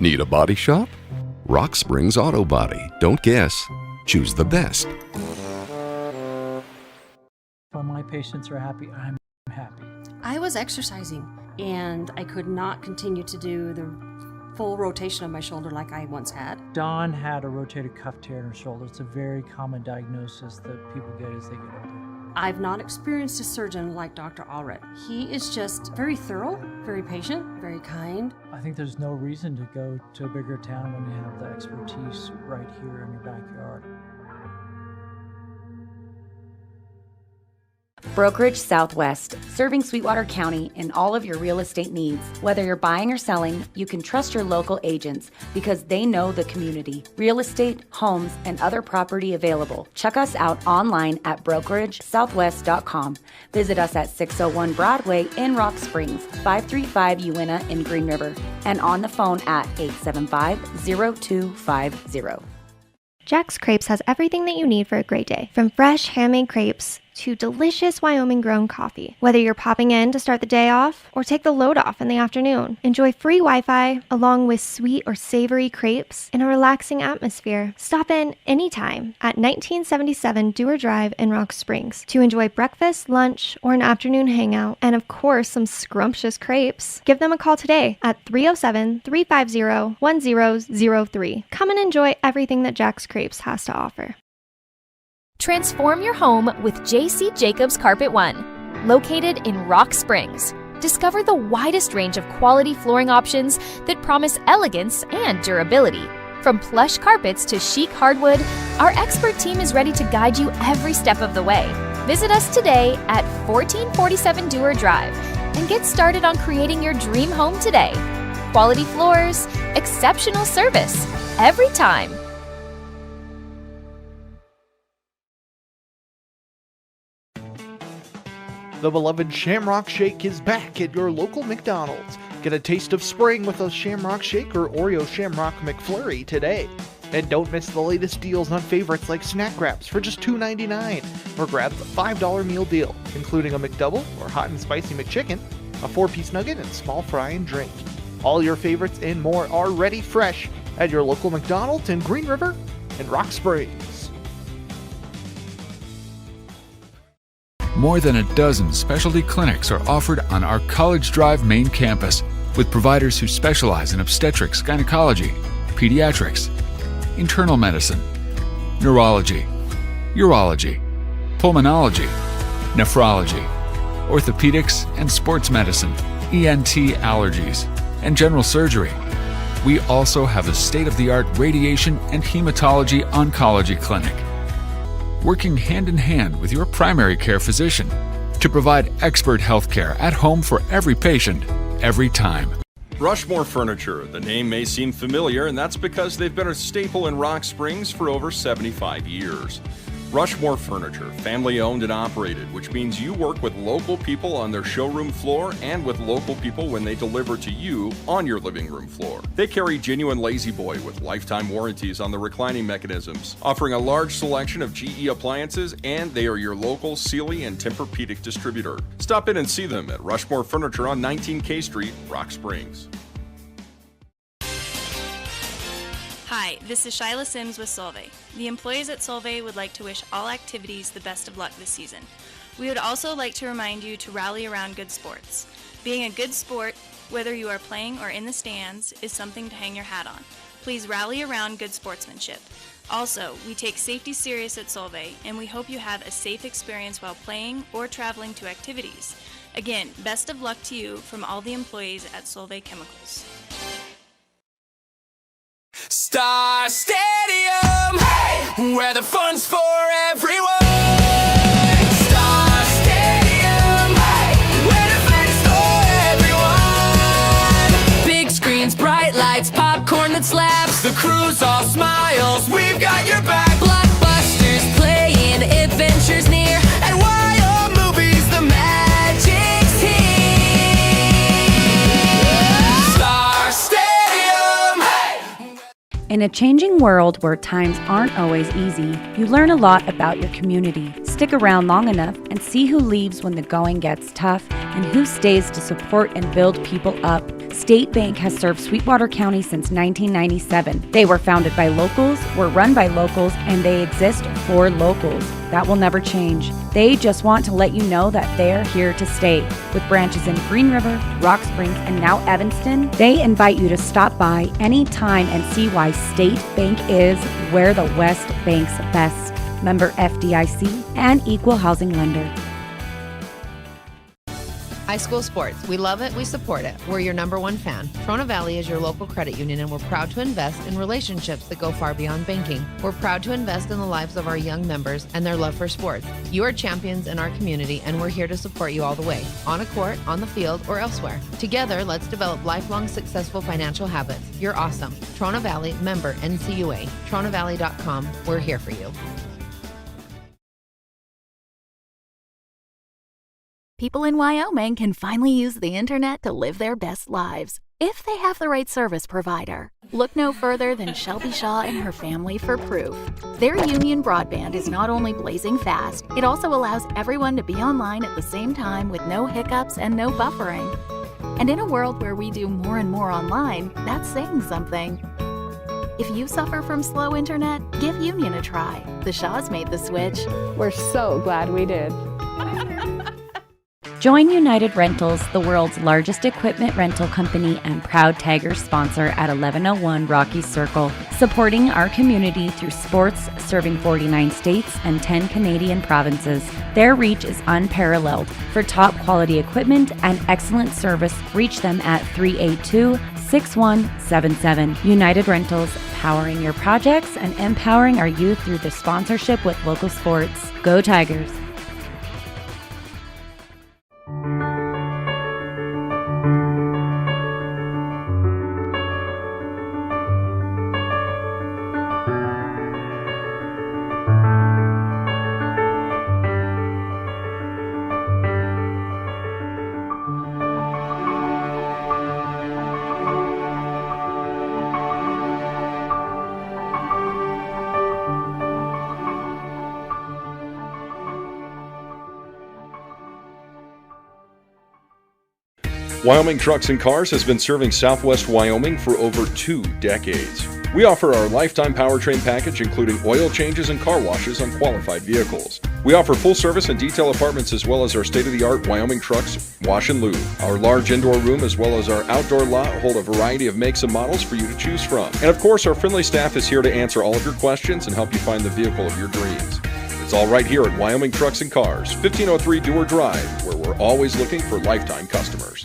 Need a body shop? Rock Springs Auto Body. Don't guess. Choose the best. When my patients are happy, I'm happy. I was exercising and I could not continue to do the full rotation of my shoulder like I once had. Dawn had a rotated cuff tear in her shoulder. It's a very common diagnosis that people get as they get older. I've not experienced a surgeon like Dr. Allred. He is just very thorough, very patient, very kind. I think there's no reason to go to a bigger town when you have the expertise right here in your backyard. Brokerage Southwest, serving Sweetwater County and all of your real estate needs. Whether you're buying or selling, you can trust your local agents because they know the community. Real estate, homes, and other property available. Check us out online at brokeragesouthwest.com. Visit us at 601 Broadway in Rock Springs, 535 Uinta in Green River, and on the phone at 875-0250. Jack's Crepes has everything that you need for a great day, from fresh handmade crepes to delicious Wyoming-grown coffee. Whether you're popping in to start the day off or take the load off in the afternoon, enjoy free Wi-Fi along with sweet or savory crepes in a relaxing atmosphere. Stop in anytime at 1977 Dewar Drive in Rock Springs to enjoy breakfast, lunch, or an afternoon hangout, and of course some scrumptious crepes. Give them a call today at 307-350-1003. Come and enjoy everything that Jack's Crepes has to offer. Transform your home with J.C. Jacobs Carpet One. Located in Rock Springs, discover the widest range of quality flooring options that promise elegance and durability. From plush carpets to chic hardwood, our expert team is ready to guide you every step of the way. Visit us today at 1447 Dewar Drive and get started on creating your dream home today. Quality floors, exceptional service, every time. The beloved Shamrock Shake is back at your local McDonald's. Get a taste of spring with a Shamrock Shake or Oreo Shamrock McFlurry today. And don't miss the latest deals on favorites like Snack Wraps for just $2.99. Or grab the $5 meal deal, including a McDouble or Hot and Spicy McChicken, a 4-piece nugget, and small fry and drink. All your favorites and more are ready fresh at your local McDonald's in Green River and Rock Springs. More than a dozen specialty clinics are offered on our College Drive main campus with providers who specialize in obstetrics, gynecology, pediatrics, internal medicine, neurology, urology, pulmonology, nephrology, orthopedics and sports medicine, ENT allergies, and general surgery. We also have a state-of-the-art radiation and hematology oncology clinic, working hand-in-hand with your primary care physician to provide expert health care at home for every patient, every time. Rushmore Furniture. The name may seem familiar, and that's because they've been a staple in Rock Springs for over 75 years. Rushmore Furniture, family-owned and operated, which means you work with local people on their showroom floor and with local people when they deliver to you on your living room floor. They carry genuine Lazy Boy with lifetime warranties on the reclining mechanisms, offering a large selection of GE appliances, and they are your local Sealy and Tempur-Pedic distributor. Stop in and see them at Rushmore Furniture on 19K Street, Rock Springs. Hi, this is Shyla Sims with Solvay. The employees at Solvay would like to wish all activities the best of luck this season. We would also like to remind you to rally around good sports. Being a good sport, whether you are playing or in the stands, is something to hang your hat on. Please rally around good sportsmanship. Also, we take safety serious at Solvay, and we hope you have a safe experience while playing or traveling to activities. Again, best of luck to you from all the employees at Solvay Chemicals. Star Stadium, hey! Where the fun's for everyone. Star Stadium, hey! Where the fun's for everyone. Big screens, bright lights, popcorn that slaps. The crew's all smiles, we've got your back. Blockbusters playing, adventures near, and wild movies, the magic's here. Star Stadium. In a changing world where times aren't always easy, you learn a lot about your community. Stick around long enough and see who leaves when the going gets tough and who stays to support and build people up. State Bank has served Sweetwater County since 1997. They were founded by locals, were run by locals, and they exist for locals. That will never change. They just want to let you know that they're here to stay. With branches in Green River, Rock Springs, and now Evanston, they invite you to stop by anytime and see why State Bank is where the West banks best. Member FDIC and equal housing lender. High school sports. We love it. We support it. We're your #1 fan. Trona Valley is your local credit union, and we're proud to invest in relationships that go far beyond banking. We're proud to invest in the lives of our young members and their love for sports. You are champions in our community, and we're here to support you all the way, on a court, on the field, or elsewhere. Together, let's develop lifelong successful financial habits. You're awesome. Trona Valley, member NCUA. TronaValley.com. We're here for you. People in Wyoming can finally use the internet to live their best lives, if they have the right service provider. Look no further than Shelby Shaw and her family for proof. Their Union broadband is not only blazing fast, it also allows everyone to be online at the same time with no hiccups and no buffering. And in a world where we do more and more online, that's saying something. If you suffer from slow internet, give Union a try. The Shaws made the switch. We're so glad we did. Join United Rentals, the world's largest equipment rental company and proud Tigers sponsor at 1101 Rocky Circle, supporting our community through sports, serving 49 states and 10 Canadian provinces. Their reach is unparalleled. For top quality equipment and excellent service, reach them at 382-6177. United Rentals, powering your projects and empowering our youth through the sponsorship with local sports. Go Tigers! Wyoming Trucks and Cars has been serving Southwest Wyoming for over 2 decades. We offer our lifetime powertrain package, including oil changes and car washes on qualified vehicles. We offer full service and detail apartments, as well as our state-of-the-art Wyoming Trucks Wash and Lube. Our large indoor room as well as our outdoor lot hold a variety of makes and models for you to choose from. And of course, our friendly staff is here to answer all of your questions and help you find the vehicle of your dreams. It's all right here at Wyoming Trucks and Cars, 1503 Dewar Drive, where we're always looking for lifetime customers.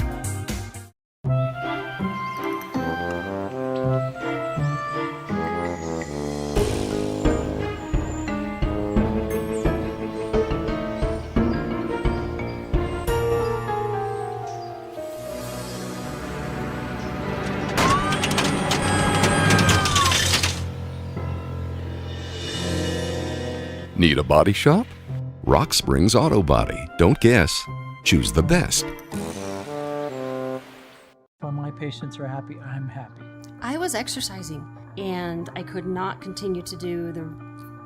Need a body shop? Rock Springs Auto Body. Don't guess. Choose the best. When my patients are happy, I'm happy. I was exercising, and I could not continue to do the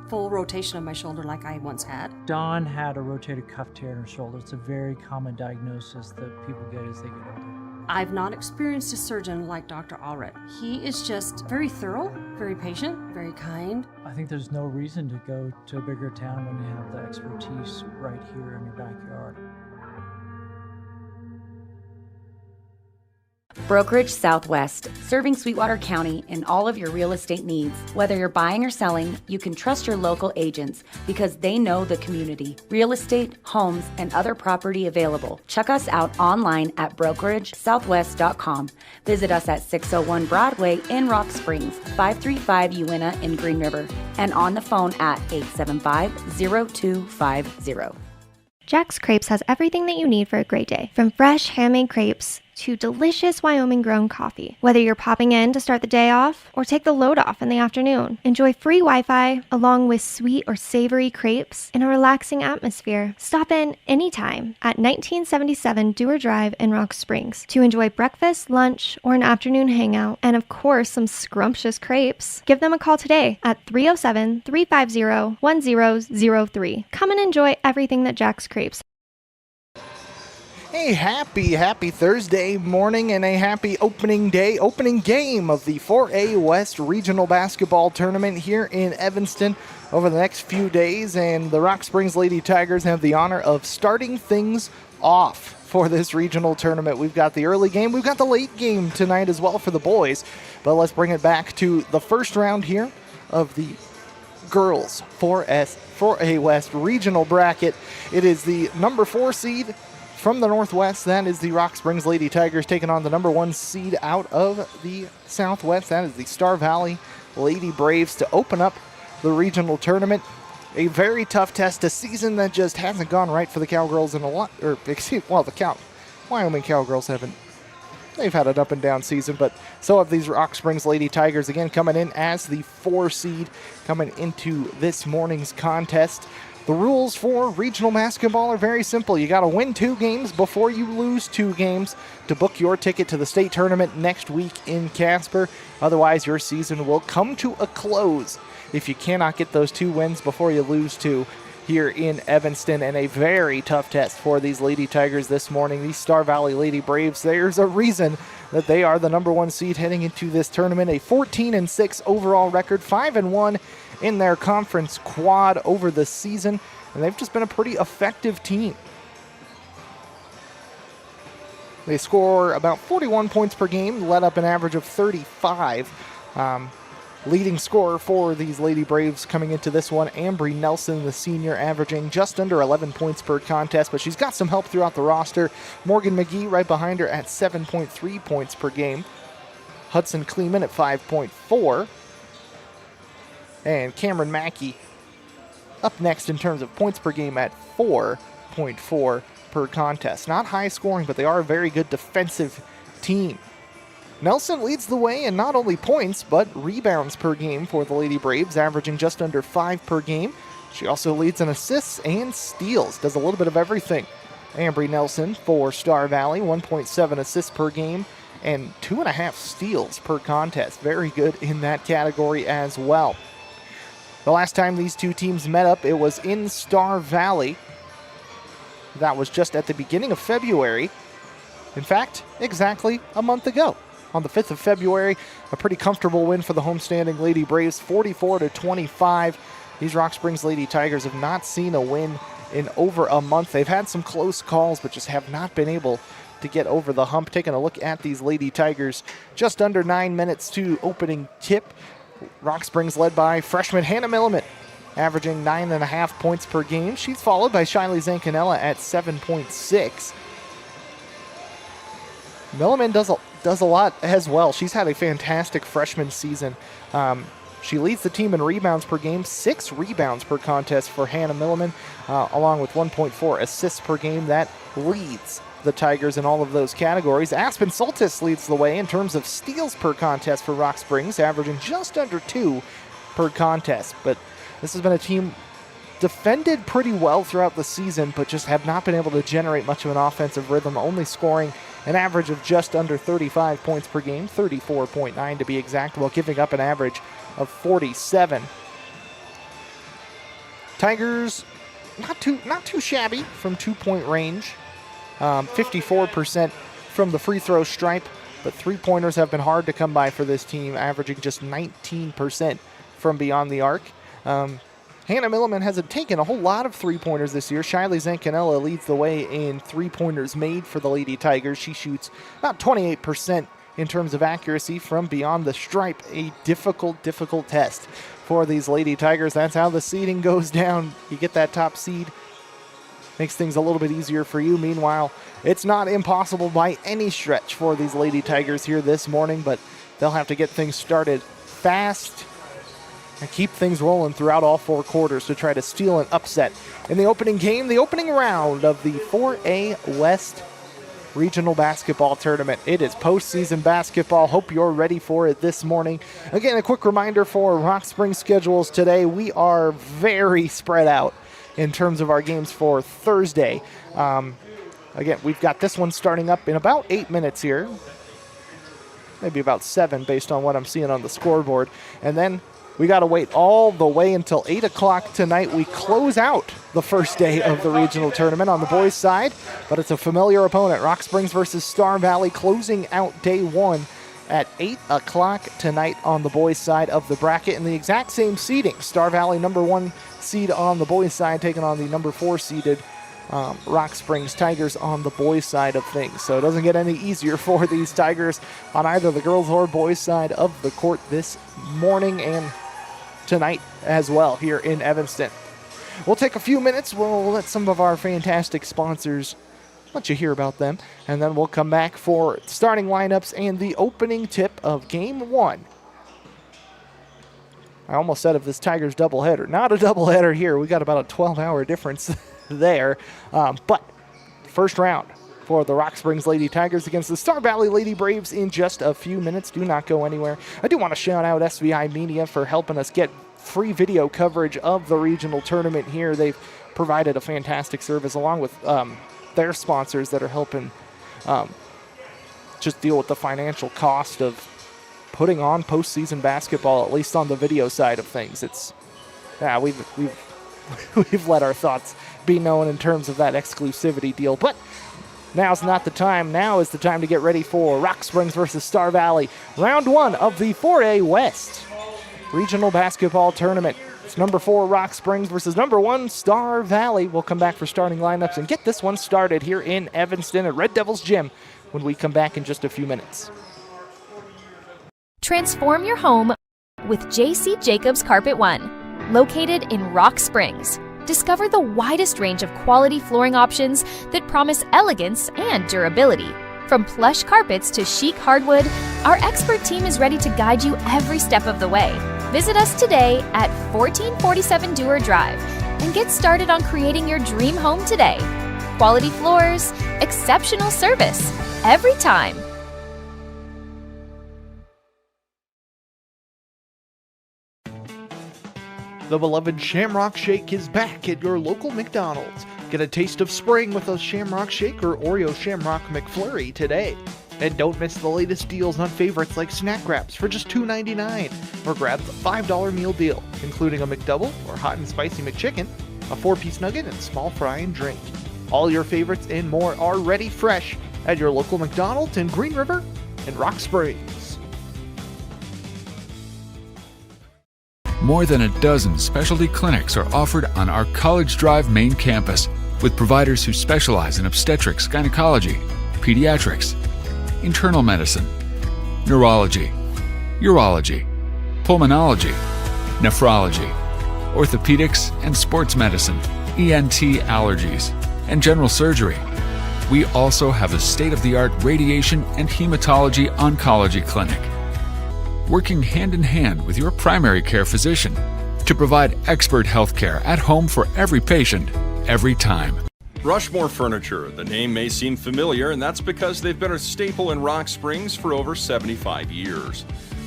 full rotation of my shoulder like I once had. Dawn had a rotator cuff tear in her shoulder. It's a very common diagnosis that people get as they get older. I've not experienced a surgeon like Dr. Allred. He is just very thorough, very patient, very kind. I think there's no reason to go to a bigger town when you have the expertise right here in your backyard. Brokerage Southwest, serving Sweetwater County in all of your real estate needs. Whether you're buying or selling, you can trust your local agents because they know the community. Real estate, homes, and other property available. Check us out online at brokeragesouthwest.com. Visit us at 601 Broadway in Rock Springs, 535 Uinta in Green River, and on the phone at 875-0250. Jack's Crepes has everything that you need for a great day. From fresh handmade crepes to delicious Wyoming-grown coffee. Whether you're popping in to start the day off or take the load off in the afternoon, enjoy free Wi-Fi along with sweet or savory crepes in a relaxing atmosphere. Stop in anytime at 1977 Dewar Drive in Rock Springs to enjoy breakfast, lunch, or an afternoon hangout, and of course, some scrumptious crepes. Give them a call today at 307-350-1003. Come and enjoy everything that Jack's Crepes. A happy Thursday morning and a happy opening game of the 4A West Regional Basketball Tournament here in Evanston over the next few days, and the Rock Springs Lady Tigers have the honor of starting things off for this regional tournament. We've got the early game, we've got the late game tonight as well for the boys, but let's bring it back to the first round here of the girls 4A West regional bracket. It is the number 4 seed from the Northwest. That is the Rock Springs Lady Tigers taking on the number 1 seed out of the Southwest. That is the Star Valley Lady Braves to open up the regional tournament. A very tough test, a season that just hasn't gone right for the Cowgirls in a lot, Wyoming Cowgirls haven't. They've had an up and down season, but so have these Rock Springs Lady Tigers, again coming in as the 4 seed coming into this morning's contest. The rules for regional basketball are very simple. You got to win 2 games before you lose 2 games to book your ticket to the state tournament next week in Casper. Otherwise, your season will come to a close if you cannot get those 2 wins before you lose 2 here in Evanston. And a very tough test for these Lady Tigers this morning. These Star Valley Lady Braves, there's a reason that they are the number 1 seed heading into this tournament. A 14-6 overall record, 5-1 in their conference quad over the season, and they've just been a pretty effective team. They score about 41 points per game, let up an average of 35. Leading scorer for these Lady Braves coming into this one, Ambry Nelson, the senior, averaging just under 11 points per contest, but she's got some help throughout the roster. Morgan McGee right behind her at 7.3 points per game. Hudson Kleeman at 5.4. And Cameron Mackey up next in terms of points per game at 4.4 per contest. Not high scoring, but they are a very good defensive team. Nelson leads the way in not only points, but rebounds per game for the Lady Braves, averaging just under 5 per game. She also leads in assists and steals, does a little bit of everything. Ambry Nelson for Star Valley, 1.7 assists per game and 2.5 steals per contest. Very good in that category as well. The last time these two teams met up, it was in Star Valley. That was just at the beginning of February. In fact, exactly a month ago. On the 5th of February, a pretty comfortable win for the homestanding Lady Braves, 44-25. These Rock Springs Lady Tigers have not seen a win in over a month. They've had some close calls, but just have not been able to get over the hump. Taking a look at these Lady Tigers, just under 9 minutes to opening tip. Rock Springs led by freshman Hannah Milliman, averaging 9.5 points per game. She's followed by Shiley Zancanella at 7.6. Milliman does a lot as well. She's had a fantastic freshman season. She leads the team in rebounds per game, 6 rebounds per contest for Hannah Milliman, along with 1.4 assists per game. That leads the Tigers in all of those categories. Aspen Soltis leads the way in terms of steals per contest for Rock Springs, averaging just under 2 per contest. But this has been a team defended pretty well throughout the season, but just have not been able to generate much of an offensive rhythm, only scoring an average of just under 35 points per game, 34.9 to be exact, while giving up an average of 47. Tigers not too shabby from 2-point range. 54% from the free throw stripe, but 3-pointers have been hard to come by for this team, averaging just 19% from beyond the arc. Hannah Milliman hasn't taken a whole lot of 3-pointers this year. Shiley Zancanella leads the way in 3-pointers made for the Lady Tigers. She shoots about 28% in terms of accuracy from beyond the stripe. A difficult test for these Lady Tigers. That's how the seeding goes down. You get that top seed, makes things a little bit easier for you. Meanwhile, it's not impossible by any stretch for these Lady Tigers here this morning, but they'll have to get things started fast and keep things rolling throughout all 4 quarters to try to steal an upset in the opening game, the opening round of the 4A West regional basketball tournament. It is postseason basketball. Hope you're ready for it this morning. Again, a quick reminder for Rock Springs schedules today. We are very spread out in terms of our games for Thursday. Again, we've got this one starting up in about 8 minutes here. Maybe about 7 based on what I'm seeing on the scoreboard. And then we got to wait all the way until 8 o'clock tonight. We close out the first day of the regional tournament on the boys' side, but it's a familiar opponent. Rock Springs versus Star Valley closing out day 1 at 8 o'clock tonight on the boys' side of the bracket. And the exact same seeding. Star Valley, number 1 seed on the boys' side, taking on the number 4 seeded Rock Springs Tigers on the boys' side of things. So it doesn't get any easier for these Tigers on either the girls' or boys' side of the court this morning and tonight as well here in Evanston. We'll take a few minutes. We'll let some of our fantastic sponsors let you hear about them, and then we'll come back for starting lineups and the opening tip of Game 1. I almost said of this Tigers doubleheader. Not a doubleheader here. We got about a 12-hour difference there. But first round for the Rock Springs Lady Tigers against the Star Valley Lady Braves in just a few minutes. Do not go anywhere. I do want to shout out SVI Media for helping us get free video coverage of the regional tournament here. They've provided a fantastic service along with their sponsors that are helping just deal with the financial cost of putting on postseason basketball, at least on the video side of things. We've let our thoughts be known in terms of that exclusivity deal, but now's not the time. Now is the time to get ready for Rock Springs versus Star Valley, round 1 of the 4A West regional basketball tournament. It's number 4 Rock Springs versus number 1 Star Valley. We'll come back for starting lineups and get this one started here in Evanston at Red Devils Gym when we come back in just a few minutes. Transform your home with J.C. Jacobs Carpet One, located in Rock Springs. Discover the widest range of quality flooring options that promise elegance and durability. From plush carpets to chic hardwood, our expert team is ready to guide you every step of the way. Visit us today at 1447 Dewar Drive and get started on creating your dream home today. Quality floors, exceptional service, every time. The beloved Shamrock Shake is back at your local McDonald's. Get a taste of spring with a Shamrock Shake or Oreo Shamrock McFlurry today. And don't miss the latest deals on favorites like snack wraps for just $2.99. Or grab the $5 meal deal, including a McDouble or hot and spicy McChicken, a 4-piece nugget, and small fry and drink. All your favorites and more are ready fresh at your local McDonald's in Green River and Rock Springs. More than a dozen specialty clinics are offered on our College Drive main campus with providers who specialize in obstetrics, gynecology, pediatrics, internal medicine, neurology, urology, pulmonology, nephrology, orthopedics and sports medicine, ENT allergies, and general surgery. We also have a state-of-the-art radiation and hematology oncology clinic, working hand in hand with your primary care physician to provide expert health care at home for every patient, every time. Rushmore Furniture. The name may seem familiar, and that's because they've been a staple in Rock Springs for over 75 years.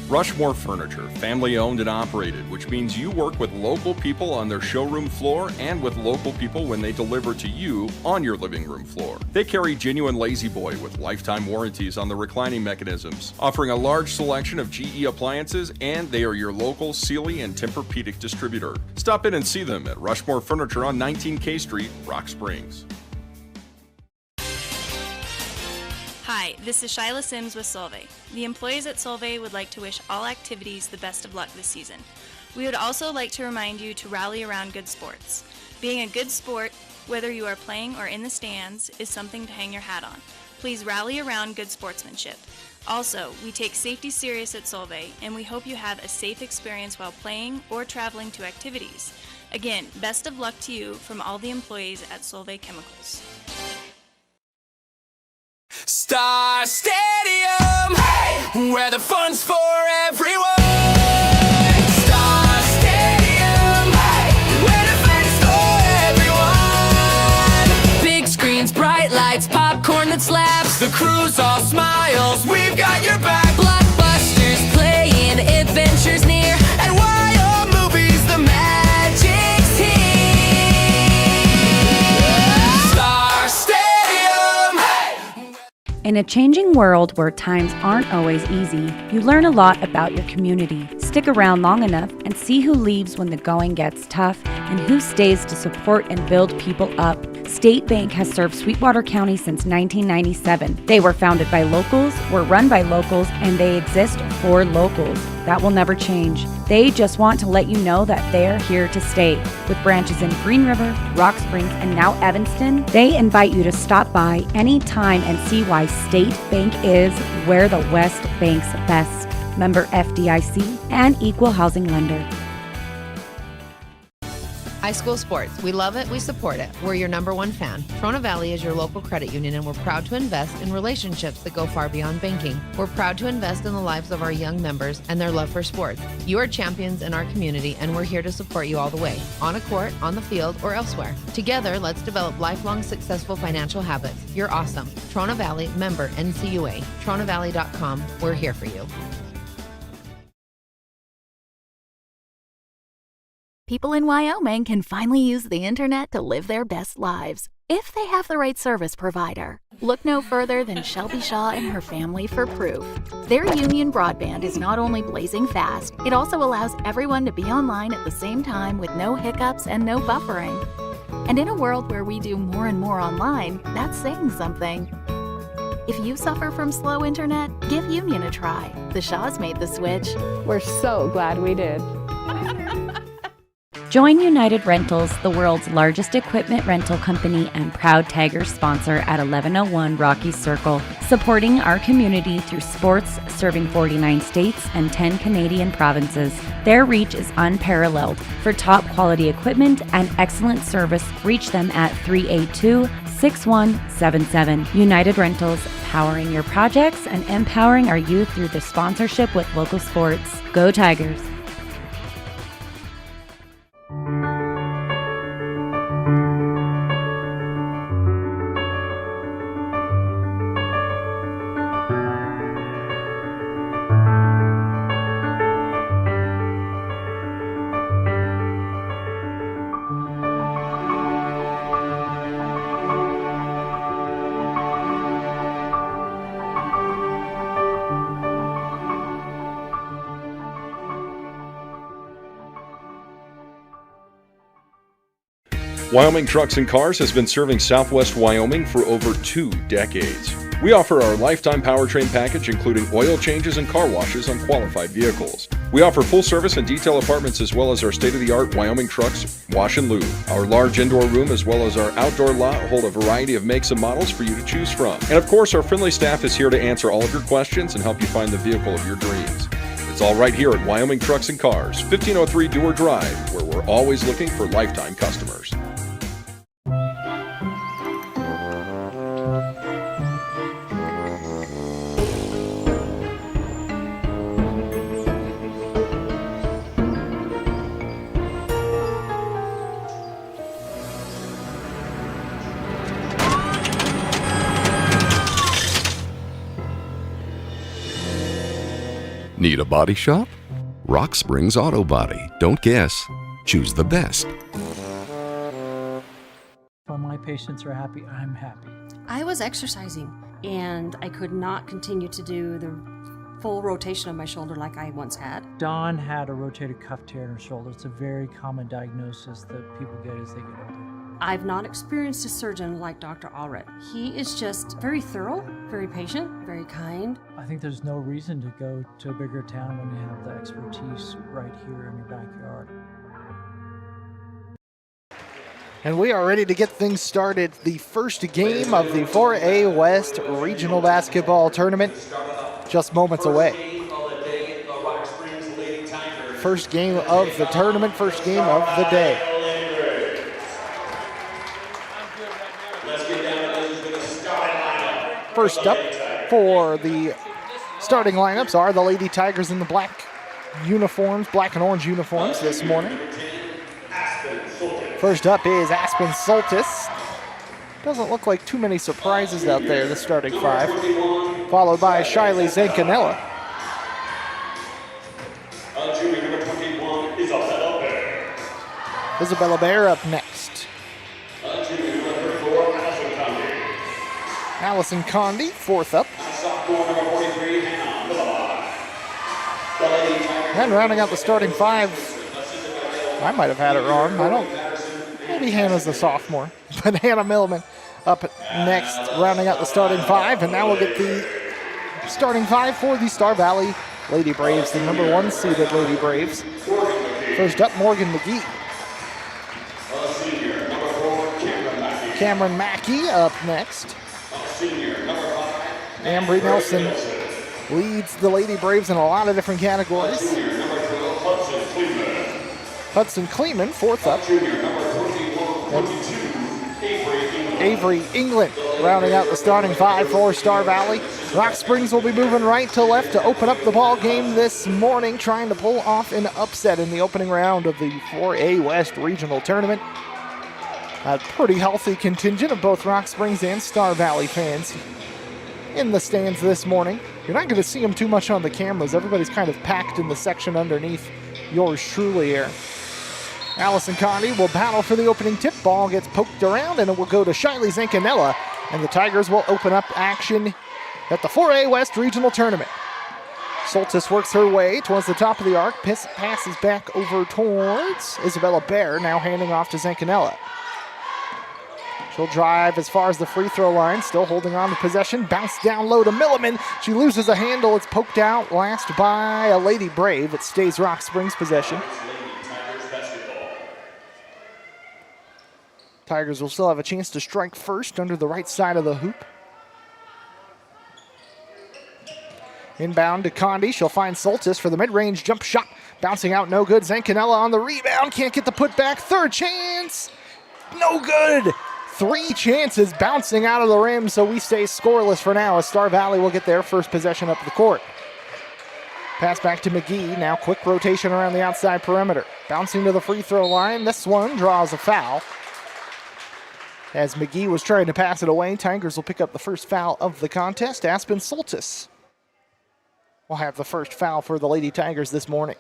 Rushmore Furniture, family owned and operated, which means you work with local people on their showroom floor and with local people when they deliver to you on your living room floor. They carry genuine Lazy Boy with lifetime warranties on the reclining mechanisms, offering a large selection of GE appliances, and they are your local Sealy and Tempur-Pedic distributor. Stop in and see them at Rushmore Furniture on 19K Street, Rock Springs. Hi, this is Shyla Sims with Solvay. The employees at Solvay would like to wish all activities the best of luck this season. We would also like to remind you to rally around good sports. Being a good sport, whether you are playing or in the stands, is something to hang your hat on. Please rally around good sportsmanship. Also, we take safety serious at Solvay, and we hope you have a safe experience while playing or traveling to activities. Again, best of luck to you from all the employees at Solvay Chemicals. Star Stadium, hey! Where the fun's for everyone. Star Stadium, hey! Where the fun's for everyone. Big screens, bright lights. lights, popcorn that slaps. The crew's all smiles, we've got your back. Blockbusters playing, adventures near. At Wyoming Movies, the magic's here. Star Stadium, hey! In a changing world where times aren't always easy, you learn a lot about your community. Stick around long enough and see who leaves when the going gets tough and who stays to support and build people up. State Bank has served Sweetwater County since 1997. They were founded by locals, were run by locals, and they exist for locals. That will never change. They just want to let you know that they're here to stay. With branches in Green River, Rock Springs, and now Evanston, they invite you to stop by anytime and see why State Bank is where the West banks best. Member FDIC and equal housing lender. High school sports. We love it. We support it. We're your #1 fan. Trona Valley is your local credit union, and we're proud to invest in relationships that go far beyond banking. We're proud to invest in the lives of our young members and their love for sports. You are champions in our community, and we're here to support you all the way, on a court, on the field, or elsewhere. Together, let's develop lifelong successful financial habits. You're awesome. Trona Valley, member NCUA. TronaValley.com. We're here for you. People in Wyoming can finally use the internet to live their best lives, if they have the right service provider. Look no further than Shelby Shaw and her family for proof. Their Union broadband is not only blazing fast, it also allows everyone to be online at the same time with no hiccups and no buffering. And in a world where we do more and more online, that's saying something. If you suffer from slow internet, give Union a try. The Shaws made the switch. We're so glad we did. Join United Rentals, the world's largest equipment rental company and proud Tigers sponsor at 1101 Rocky Circle, supporting our community through sports, serving 49 states and 10 Canadian provinces. Their reach is unparalleled. For top quality equipment and excellent service, reach them at 382-6177. United Rentals, powering your projects and empowering our youth through the sponsorship with local sports. Go Tigers! Wyoming Trucks and Cars has been serving Southwest Wyoming for over 2 decades. We offer our lifetime powertrain package, including oil changes and car washes on qualified vehicles. We offer full service and detail apartments, as well as our state-of-the-art Wyoming Trucks Wash and Lube. Our large indoor room as well as our outdoor lot hold a variety of makes and models for you to choose from. And of course, our friendly staff is here to answer all of your questions and help you find the vehicle of your dreams. It's all right here at Wyoming Trucks and Cars, 1503 Dewar Drive, where we're always looking for lifetime customers. Need a body shop? Rock Springs Auto Body. Don't guess. Choose the best. When my patients are happy, I'm happy. I was exercising, and I could not continue to do the full rotation of my shoulder like I once had. Dawn had a rotator cuff tear in her shoulder. It's a very common diagnosis that people get as they get older. I've not experienced a surgeon like Dr. Allred. He is just very thorough, very patient, very kind. I think there's no reason to go to a bigger town when you have the expertise right here in your backyard. And we are ready to get things started. The first game of the 4A West Regional Basketball Tournament, just moments away. First game of the tournament, first game of the day. First up for the starting lineups are the Lady Tigers in the black uniforms, black and orange uniforms this morning. First up is Aspen Soltis. Doesn't look like too many surprises out there, the starting 5. Followed by Shiley Zancanella. Junior number 21, Isabella Bear. Isabella Bear up next. Junior number 34, Allison Conde. Allison Conde, fourth up. Sophomore number 43, Hannah Millamar. And rounding out the starting 5, I might have had it wrong. Maybe Hannah's the sophomore. But Hannah Milliman up next, rounding out the starting 5. And now we'll get the starting 5 for the Star Valley Lady Braves, the number 1 seeded Lady Braves. First up, Morgan McGee. Cameron Mackey up next. Ambry Nelson leads the Lady Braves in a lot of different categories. Hudson Kleeman, fourth up. And Avery England rounding out the starting 5 for Star Valley. Rock Springs will be moving right to left to open up the ball game this morning, trying to pull off an upset in the opening round of the 4A West Regional Tournament. A pretty healthy contingent of both Rock Springs and Star Valley fans in the stands this morning. You're not going to see them too much on the cameras. Everybody's kind of packed in the section underneath yours truly here. Allison Conde will battle for the opening tip. Ball gets poked around, and it will go to Shiley Zancanella, and the Tigers will open up action at the 4A West Regional Tournament. Soltis works her way towards the top of the arc, passes back over towards Isabella Bear, now handing off to Zancanella. She'll drive as far as the free throw line, still holding on to possession. Bounce down low to Milliman. She loses a handle. It's poked out last by a Lady Brave. It stays Rock Springs possession. Tigers will still have a chance to strike first under the right side of the hoop. Inbound to Conde. She'll find Soltis for the mid-range jump shot. Bouncing out, no good. Zancanella on the rebound. Can't get the putback. Third chance. No good. 3 chances bouncing out of the rim, so we stay scoreless for now as Star Valley will get their first possession up the court. Pass back to McGee. Now quick rotation around the outside perimeter. Bouncing to the free throw line. This one draws a foul. As McGee was trying to pass it away, Tigers will pick up the first foul of the contest. Aspen Soltis will have the first foul for the Lady Tigers this morning.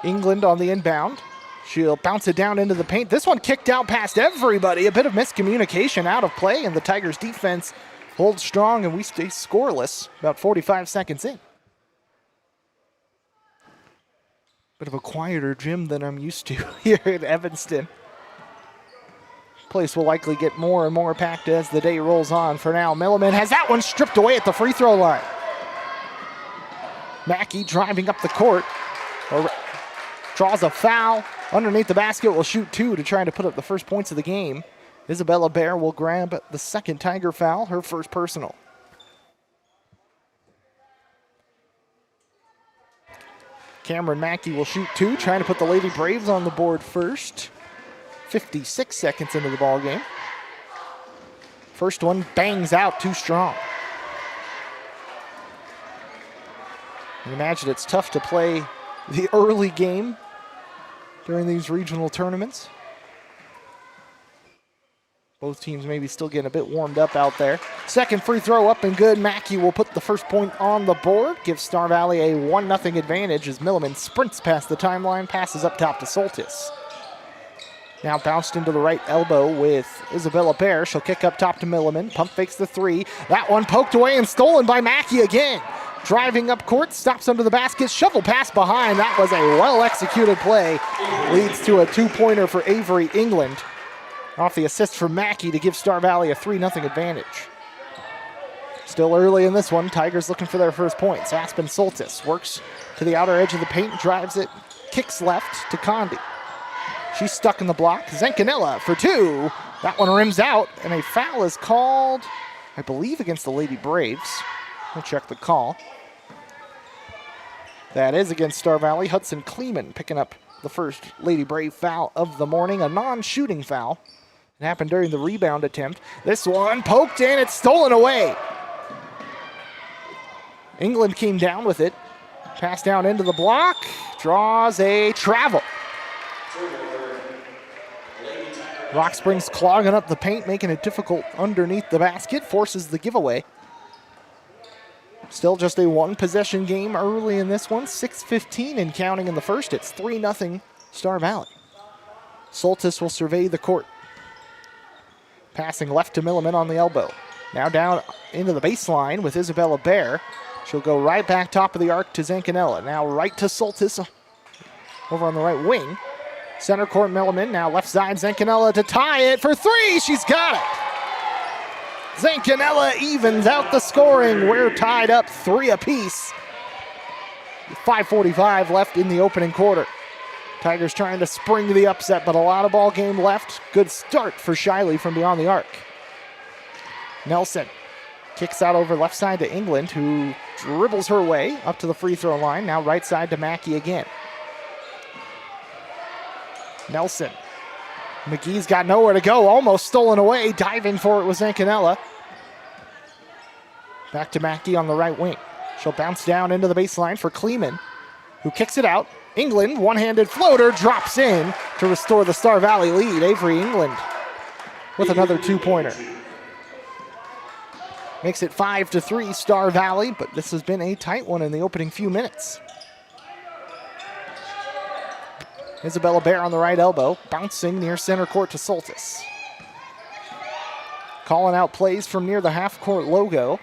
England on the inbound. She'll bounce it down into the paint. This one kicked out past everybody. A bit of miscommunication out of play, and the Tigers defense holds strong, and we stay scoreless about 45 seconds in. Bit of a quieter gym than I'm used to here at Evanston. Place will likely get more and more packed as the day rolls on. For now, Milliman has that one stripped away at the free throw line. Mackey driving up the court. Draws a foul. Underneath the basket will shoot 2 to try to put up the first points of the game. Isabella Bear will grab the second Tiger foul, her first personal. Cameron Mackey will shoot 2, trying to put the Lady Braves on the board first. 56 seconds into the ball game. First one bangs out too strong. You imagine it's tough to play the early game during these regional tournaments. Both teams maybe still getting a bit warmed up out there. Second free throw up and good. Mackey will put the first point on the board. Gives Star Valley a 1-0 advantage as Milliman sprints past the timeline, passes up top to Soltis. Now bounced into the right elbow with Isabella Bear. She'll kick up top to Milliman. Pump fakes the 3. That one poked away and stolen by Mackey again. Driving up court, stops under the basket, shovel pass behind. That was a well-executed play. Leads to a 2-pointer for Avery England. Off the assist from Mackey to give Star Valley a 3-0 advantage. Still early in this one, Tigers looking for their first points. Aspen Soltis works to the outer edge of the paint, drives it, kicks left to Conde. She's stuck in the block. Zancanella for 2. That one rims out, and a foul is called, I believe, against the Lady Braves. We'll check the call. That is against Star Valley. Hudson Kleeman picking up the first Lady Brave foul of the morning, a non-shooting foul. It happened during the rebound attempt. This one poked in, it's stolen away. England came down with it. Pass down into the block, draws a travel. Rock Springs clogging up the paint, making it difficult underneath the basket, forces the giveaway. Still just a one-possession game early in this one. 6:15 and counting in the first. It's 3-0 Star Valley. Soltis will survey the court. Passing left to Milliman on the elbow. Now down into the baseline with Isabella Bear. She'll go right back top of the arc to Zancanella. Now right to Soltis over on the right wing. Center court Milliman. Now left side Zancanella to tie it for three. She's got it. Zancanella evens out the scoring. We're tied up 3 apiece. 5:45 left in the opening quarter. Tigers trying to spring the upset, but a lot of ball game left. Good start for Shiley from beyond the arc. Nelson kicks out over left side to England, who dribbles her way up to the free throw line. Now right side to Mackey again. Nelson. McGee's got nowhere to go, almost stolen away. Diving for it was Zancanella. Back to Mackey on the right wing. She'll bounce down into the baseline for Kleeman, who kicks it out. England, one-handed floater, drops in to restore the Star Valley lead. Avery England with another two-pointer. Makes it 5-3 Star Valley, but this has been a tight one in the opening few minutes. Isabella Bear on the right elbow, bouncing near center court to Soltis. Calling out plays from near the half-court logo.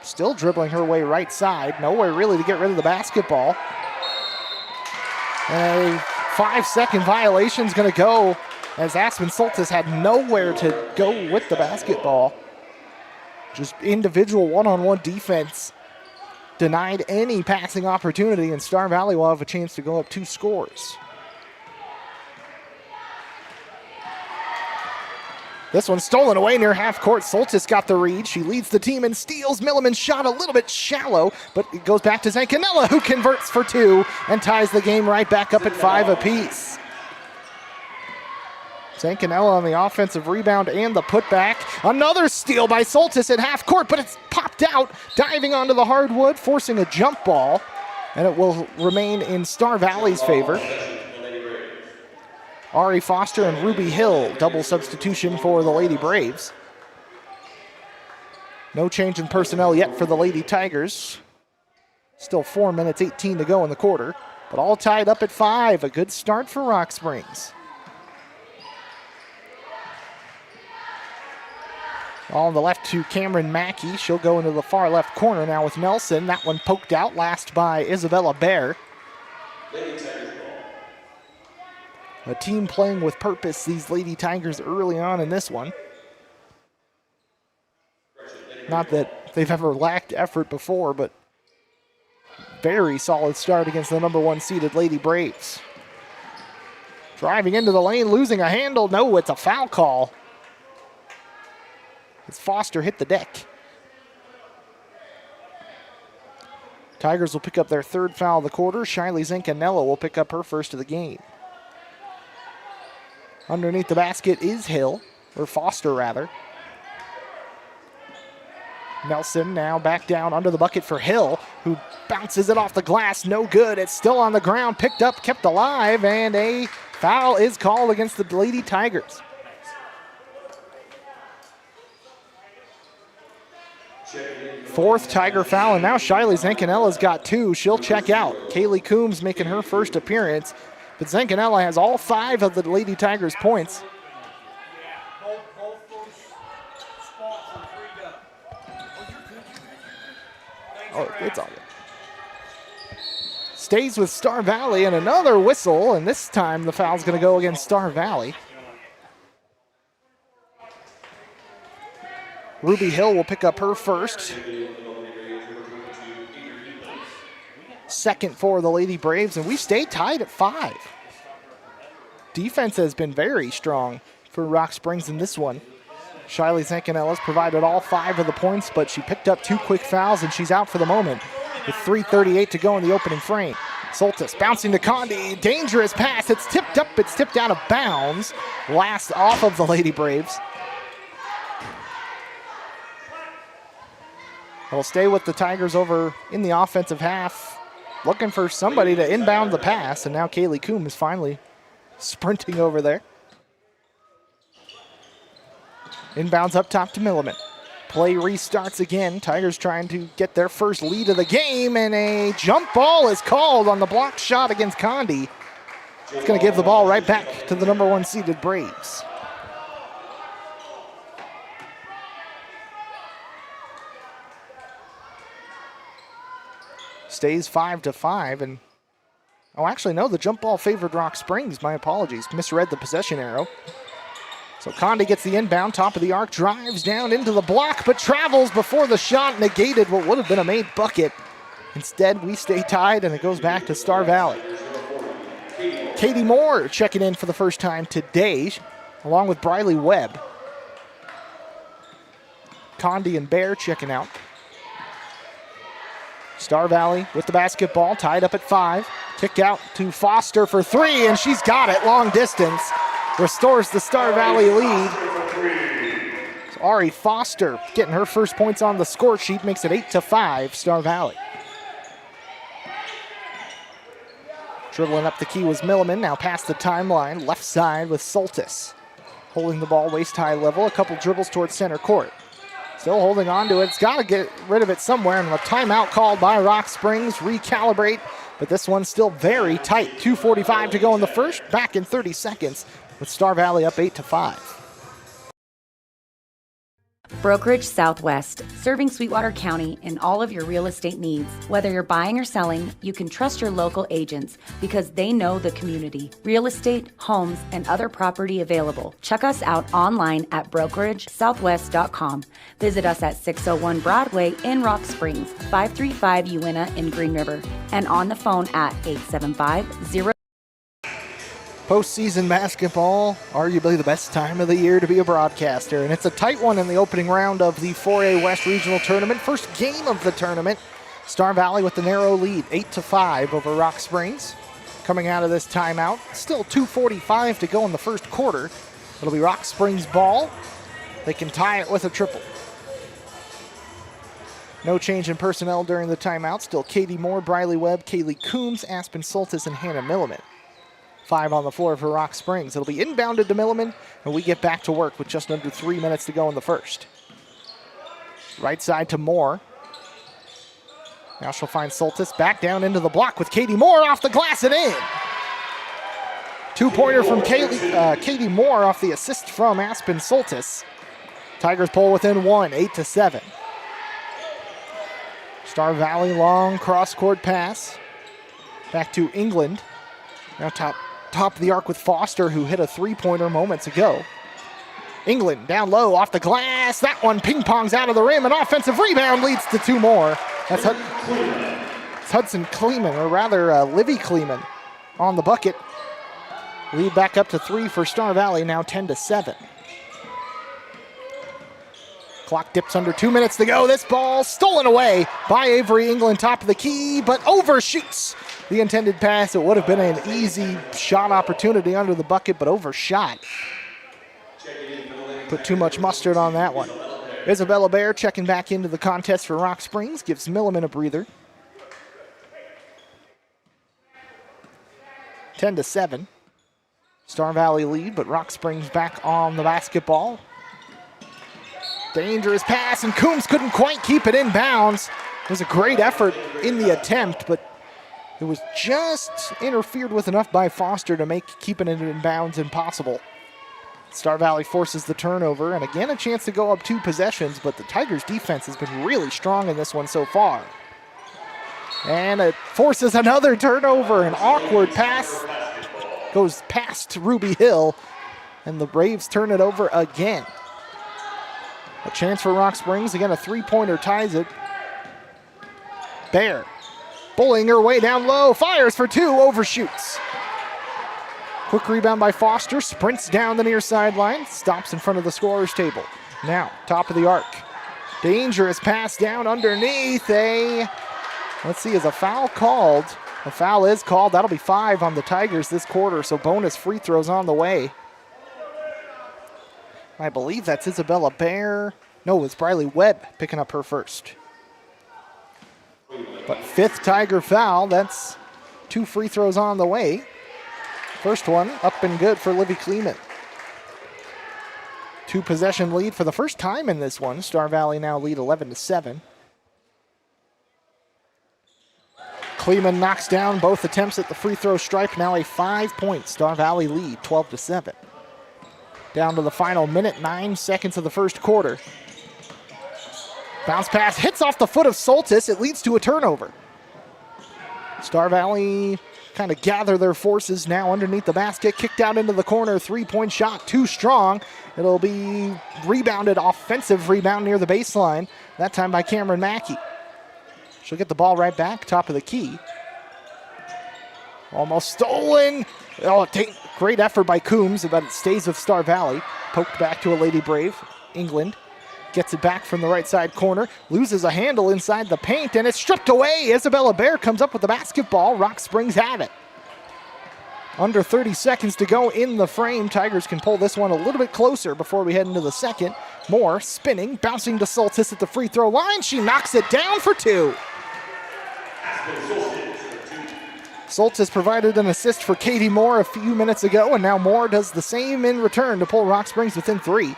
Still dribbling her way right side. Nowhere really to get rid of the basketball. And a 5-second violation is going to go as Aspen Soltis had nowhere to go with the basketball. Just individual one-on-one defense denied any passing opportunity, and Star Valley will have a chance to go up 2 scores. This one stolen away near half court. Soltis got the read. She leads the team in steals. Milliman's shot a little bit shallow, but it goes back to Zancanella, who converts for 2 and ties the game right back up at 5 apiece. Zancanella on the offensive rebound and the putback. Another steal by Soltis at half court, but it's popped out, diving onto the hardwood, forcing a jump ball, and it will remain in Star Valley's favor. Ari Foster and Ruby Hill, double substitution for the Lady Braves. No change in personnel yet for the Lady Tigers. Still 4 minutes, 18 to go in the quarter, but all tied up at 5. A good start for Rock Springs. On the left to Cameron Mackey. She'll go into the far left corner now with Nelson. That one poked out, last by Isabella Bear. A team playing with purpose, these Lady Tigers, early on in this one. Not that they've ever lacked effort before, but very solid start against the number 1 seeded Lady Braves. Driving into the lane, losing a handle. No, it's a foul call. As Foster hit the deck. Tigers will pick up their 3rd foul of the quarter. Shiley Zancanella will pick up her first of the game. Underneath the basket is Hill, or Foster rather. Nelson now back down under the bucket for Hill, who bounces it off the glass. No good. It's still on the ground, picked up, kept alive, and a foul is called against the Lady Tigers. Fourth Tiger foul, and now Shiley Zancanella's got 2. She'll check out. Kaylee Coombs making her first appearance, but Zancanella has all 5 of the Lady Tigers' points. Oh, it's all good. Stays with Star Valley, and another whistle, and this time the foul's going to go against Star Valley. Ruby Hill will pick up her first. Second for the Lady Braves, and we stay tied at 5. Defense has been very strong for Rock Springs in this one. Shiley Zancanella's provided all 5 of the points, but she picked up 2 quick fouls, and she's out for the moment with 3:38 to go in the opening frame. Soltis bouncing to Condi. Dangerous pass. It's tipped up. It's tipped out of bounds. Last off of the Lady Braves. It'll stay with the Tigers over in the offensive half, looking for somebody to inbound the pass, and now Kaylee Coombs is finally sprinting over there. Inbounds up top to Milliman. Play restarts again. Tigers trying to get their first lead of the game, and a jump ball is called on the block shot against Condi. It's going to give the ball right back to the number 1 seeded Braves. Stays 5-5, and actually no, the jump ball favored Rock Springs. My apologies, misread the possession arrow. So Condi gets the inbound, top of the arc, drives down into the block, but travels before the shot negated what would have been a made bucket. Instead, we stay tied, and it goes back to Star Valley. Katie Moore checking in for the first time today, along with Briley Webb. Condi and Bear checking out. Star Valley with the basketball, tied up at 5. Kick out to Foster for 3, and she's got it, long distance. Restores the Star Valley lead. So Ari Foster getting her first points on the score sheet, makes it 8-5, Star Valley. Dribbling up the key was Milliman, now past the timeline, left side with Soltis. Holding the ball waist-high level, a couple dribbles towards center court. Still holding on to it, it's got to get rid of it somewhere, and a timeout called by Rock Springs, recalibrate, but this one's still very tight. 2:45 to go in the first, back in 30 seconds, with Star Valley up 8-5. Brokerage Southwest, serving Sweetwater County and all of your real estate needs. Whether you're buying or selling, you can trust your local agents because they know the community. Real estate, homes, and other property available. Check us out online at brokeragesouthwest.com. Visit us at 601 Broadway in Rock Springs, 535 Uinta in Green River, and on the phone at 875-0. Postseason basketball, arguably the best time of the year to be a broadcaster, and it's a tight one in the opening round of the 4A West Regional Tournament. First game of the tournament, Star Valley with the narrow lead, 8-5 over Rock Springs. Coming out of this timeout, still 2:45 to go in the first quarter. It'll be Rock Springs ball. They can tie it with a triple. No change in personnel during the timeout. Still Katie Moore, Briley Webb, Kaylee Coombs, Aspen Soltis, and Hannah Milliman. 5 on the floor for Rock Springs. It'll be inbounded to Milliman, and we get back to work with just under 3 minutes to go in the first. Right side to Moore. Now she'll find Soltis back down into the block with Katie Moore off the glass and in. 2-pointer from Katie Moore off the assist from Aspen Soltis. Tigers pull within 1, 8-7. Star Valley long cross-court pass. Back to England. Now top of the arc with Foster, who hit a 3-pointer moments ago. England down low off the glass. That one ping-pongs out of the rim. An offensive rebound leads to 2 more. That's Hudson Kleeman, or rather Livy Kleeman on the bucket. Lead back up to 3 for Star Valley, now 10-7. Clock dips under 2 minutes to go. This ball stolen away by Avery England, top of the key, but overshoots the intended pass. It would have been an easy shot opportunity under the bucket, but overshot. Put too much mustard on that one. Isabella Bear checking back into the contest for Rock Springs, gives Milliman a breather. 10-7. Star Valley lead, but Rock Springs back on the basketball. Dangerous pass, and Coombs couldn't quite keep it in bounds. It was a great effort in the attempt, but it was just interfered with enough by Foster to make keeping it in bounds impossible. Star Valley forces the turnover, and again a chance to go up 2 possessions, but the Tigers' defense has been really strong in this one so far. And it forces another turnover. An awkward pass goes past Ruby Hill, and the Braves turn it over again. A chance for Rock Springs. Again, a 3-pointer ties it. Bear bullying her way down low. Fires for 2. Overshoots. Quick rebound by Foster. Sprints down the near sideline. Stops in front of the scorer's table. Now, top of the arc. Dangerous pass down underneath. Let's see, is a foul called? A foul is called. That'll be 5 on the Tigers this quarter, so bonus free throws on the way. I believe that's Isabella Bear. No, it's Briley Webb picking up her first. But 5th Tiger foul. That's 2 free throws on the way. First one up and good for Livy Kleeman. 2-possession lead for the first time in this one. Star Valley now lead 11-7. Kleeman knocks down both attempts at the free throw stripe. Now a 5-point Star Valley lead, 12-7. Down to the final minute, 9 seconds of the first quarter. Bounce pass hits off the foot of Soltis. It leads to a turnover. Star Valley kind of gather their forces now underneath the basket. Kicked out into the corner. 3-point shot, too strong. It'll be rebounded, offensive rebound near the baseline. That time by Cameron Mackey. She'll get the ball right back, top of the key. Almost stolen. Oh, great effort by Coombs, but it stays with Star Valley. Poked back to a Lady Brave. England gets it back from the right side corner. Loses a handle inside the paint, and it's stripped away. Isabella Bear comes up with the basketball. Rock Springs have it. Under 30 seconds to go in the frame. Tigers can pull this one a little bit closer before we head into the second. Moore spinning, bouncing to Soltis at the free throw line. She knocks it down for 2. Soltis provided an assist for Katie Moore a few minutes ago, and now Moore does the same in return to pull Rock Springs within 3.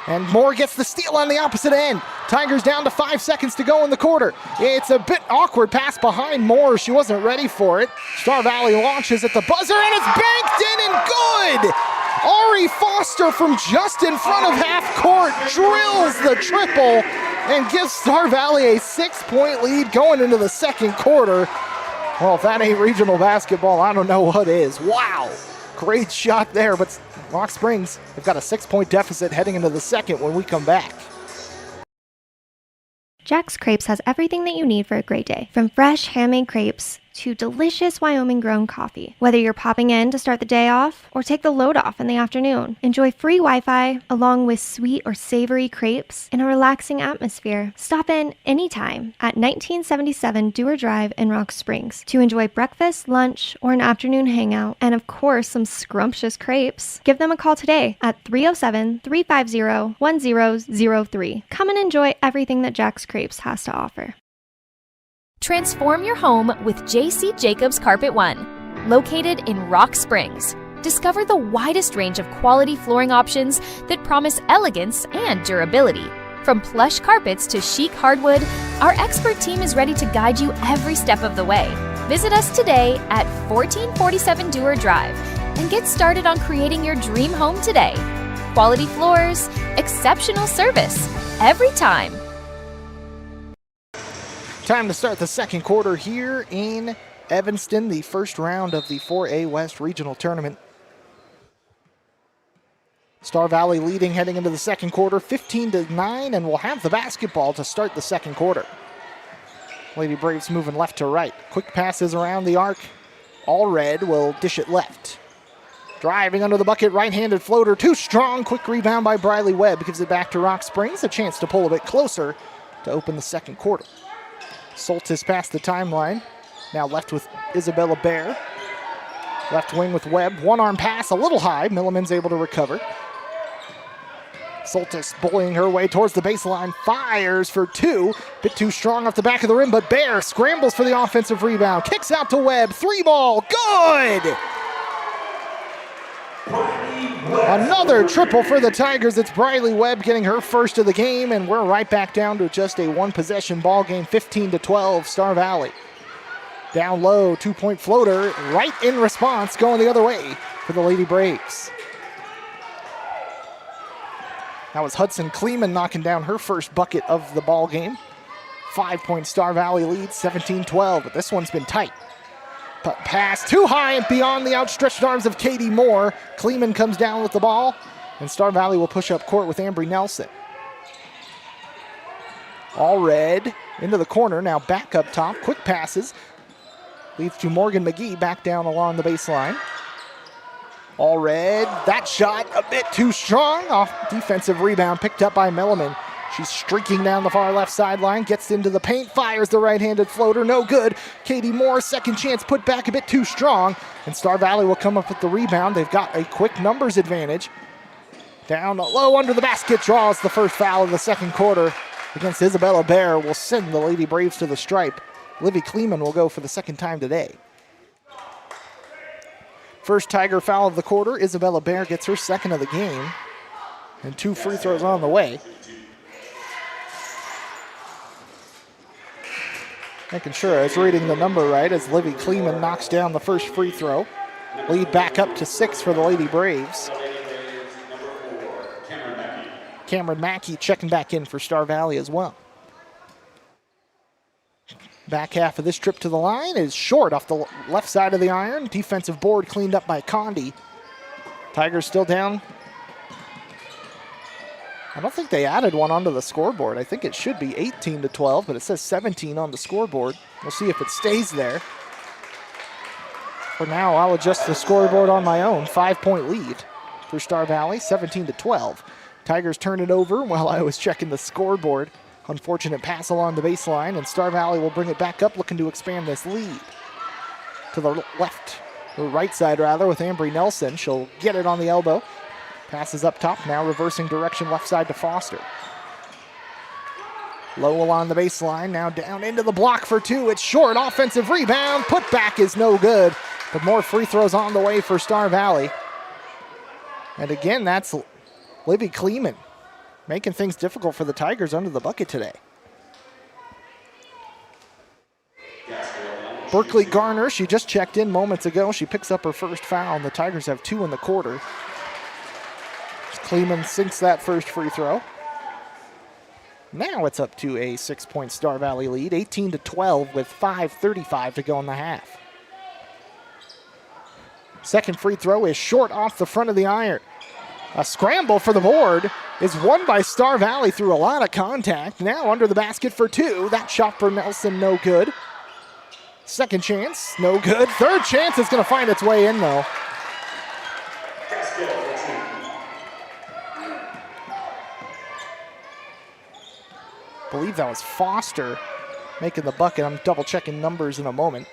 And Moore gets the steal on the opposite end. Tigers down to 5 seconds to go in the quarter. It's a bit awkward pass behind Moore. She wasn't ready for it. Star Valley launches at the buzzer, and it's banked in and good! Ari Foster from just in front of half court drills the triple and gives Star Valley a 6-point lead going into the second quarter. Well, if that ain't regional basketball, I don't know what is. Wow, great shot there, but Rock Springs have got a 6-point deficit heading into the second when we come back. Jack's Crepes has everything that you need for a great day, from fresh handmade crepes to delicious Wyoming-grown coffee. Whether you're popping in to start the day off or take the load off in the afternoon, enjoy free Wi-Fi along with sweet or savory crepes in a relaxing atmosphere. Stop in anytime at 1977 Dewar Drive in Rock Springs to enjoy breakfast, lunch, or an afternoon hangout, and of course, some scrumptious crepes. Give them a call today at 307-350-1003. Come and enjoy everything that Jack's Crepes has to offer. Transform your home with J.C. Jacobs Carpet One. Located in Rock Springs, discover the widest range of quality flooring options that promise elegance and durability. From plush carpets to chic hardwood, our expert team is ready to guide you every step of the way. Visit us today at 1447 Dewar Drive and get started on creating your dream home today. Quality floors, exceptional service, every time. Time to start the second quarter here in Evanston, the first round of the 4A West Regional Tournament. Star Valley leading heading into the second quarter, 15-9, and will have the basketball to start the second quarter. Lady Braves moving left to right. Quick passes around the arc. Allred will dish it left. Driving under the bucket, right-handed floater, too strong. Quick rebound by Briley Webb, gives it back to Rock Springs. A chance to pull a bit closer to open the second quarter. Soltis past the timeline. Now left with Isabella Bear. Left wing with Webb. One-arm pass, a little high. Milliman's able to recover. Soltis bullying her way towards the baseline. Fires for 2. Bit too strong off the back of the rim, but Bear scrambles for the offensive rebound. Kicks out to Webb. 3-ball. Good! Another triple for the Tigers. It's Briley Webb getting her first of the game, and we're right back down to just a one-possession ball game, 15-12, Star Valley. Down low, 2-point floater, right in response, going the other way for the Lady Braves. That was Hudson Kleeman knocking down her first bucket of the ball game. 5-point Star Valley lead, 17-12, but this one's been tight. But pass too high and beyond the outstretched arms of Katie Moore. Kleeman comes down with the ball, and Star Valley will push up court with Ambry Nelson. Allred into the corner, now back up top. Quick passes. Leads to Morgan McGee back down along the baseline. Allred, that shot a bit too strong. Off defensive rebound picked up by Milliman. She's streaking down the far left sideline, gets into the paint, fires the right-handed floater, no good. Katie Moore, second chance, put back a bit too strong, and Star Valley will come up with the rebound. They've got a quick numbers advantage. Down low under the basket, draws the first foul of the second quarter against Isabella Bear. Will send the Lady Braves to the stripe. Livy Kleeman will go for the second time today. First Tiger foul of the quarter. Isabella Bear gets her second of the game. And 2 free throws on the way. Making sure I was reading the number right as Livy Kleeman knocks down the first free throw. Lead back up to 6 for the Lady Braves. Cameron Mackey checking back in for Star Valley as well. Back half of this trip to the line is short off the left side of the iron. Defensive board cleaned up by Condi. Tigers still down. I don't think they added one onto the scoreboard. I think it should be 18-12, but it says 17 on the scoreboard. We'll see if it stays there. For now, I'll adjust the scoreboard on my own. 5-point lead for Star Valley, 17-12. Tigers turn it over while I was checking the scoreboard. Unfortunate pass along the baseline, and Star Valley will bring it back up, looking to expand this lead. To the left, or right side rather, with Ambry Nelson. She'll get it on the elbow. Passes up top, now reversing direction left side to Foster. Low along the baseline, now down into the block for 2. It's short, offensive rebound. Put back is no good, but more free throws on the way for Star Valley. And again, that's Livy Kleeman making things difficult for the Tigers under the bucket today. Berkeley Garner, she just checked in moments ago. She picks up her first foul, and the Tigers have 2 in the quarter. Kleeman sinks that first free throw. Now it's up to a 6-point Star Valley lead, 18-12 with 5:35 to go in the half. Second free throw is short off the front of the iron. A scramble for the board is won by Star Valley through a lot of contact. Now under the basket for 2. That shot for Nelson, no good. Second chance, no good. Third chance is going to find its way in, though. I believe that was Foster making the bucket. I'm double-checking numbers in a moment.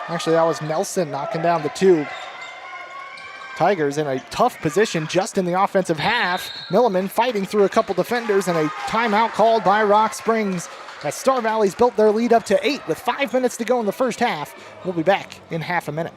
Actually, that was Nelson knocking down the 2. Tigers in a tough position just in the offensive half. Milliman fighting through a couple defenders, and a timeout called by Rock Springs as Star Valley's built their lead up to 8 with 5 minutes to go in the first half. We'll be back in half a minute.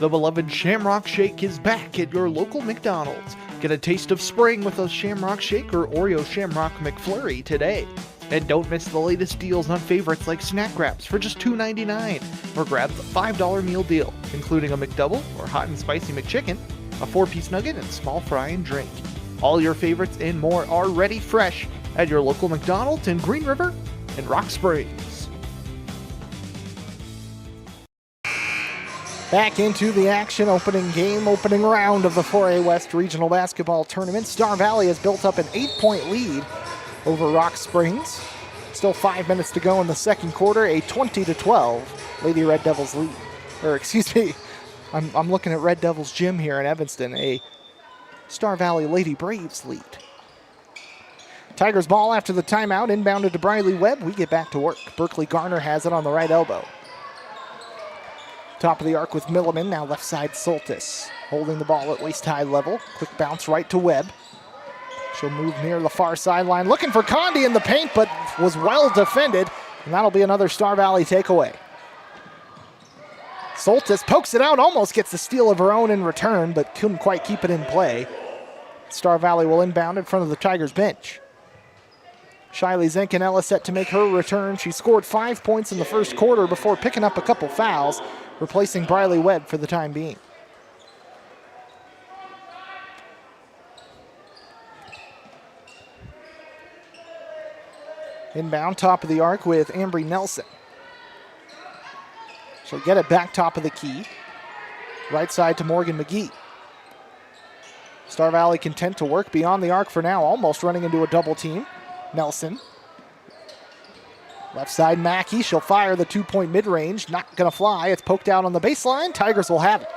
The beloved Shamrock Shake is back at your local McDonald's. Get a taste of spring with a Shamrock Shake or Oreo Shamrock McFlurry today. And don't miss the latest deals on favorites like Snack Wraps for just $2.99. Or grab the $5 meal deal, including a McDouble or hot and spicy McChicken, a 4-piece nugget, and small fry and drink. All your favorites and more are ready fresh at your local McDonald's in Green River and Rock Springs. Back into the action, opening round of the 4A West Regional Basketball Tournament. Star Valley has built up an 8-point lead over Rock Springs. Still 5 minutes to go in the second quarter, a 20-12 Lady Red Devils lead. Or excuse me, I'm looking at Red Devils Gym here in Evanston, a Star Valley Lady Braves lead. Tigers ball after the timeout, inbounded to Briley Webb. We get back to work. Berkeley Garner has it on the right elbow. Top of the arc with Milliman, now left side Soltis. Holding the ball at waist-high level. Quick bounce right to Webb. She'll move near the far sideline, looking for Condi in the paint, but was well defended, and that'll be another Star Valley takeaway. Soltis pokes it out, almost gets the steal of her own in return, but couldn't quite keep it in play. Star Valley will inbound in front of the Tigers bench. Shiley Zenkinella set to make her return. She scored 5 points in the first quarter before picking up a couple fouls, replacing Briley Webb for the time being. Inbound, top of the arc with Ambry Nelson. She'll get it back top of the key. Right side to Morgan McGee. Star Valley content to work beyond the arc for now, almost running into a double team. Nelson. Left side Mackey, she'll fire the 2-point mid-range. Not gonna fly, it's poked out on the baseline. Tigers will have it.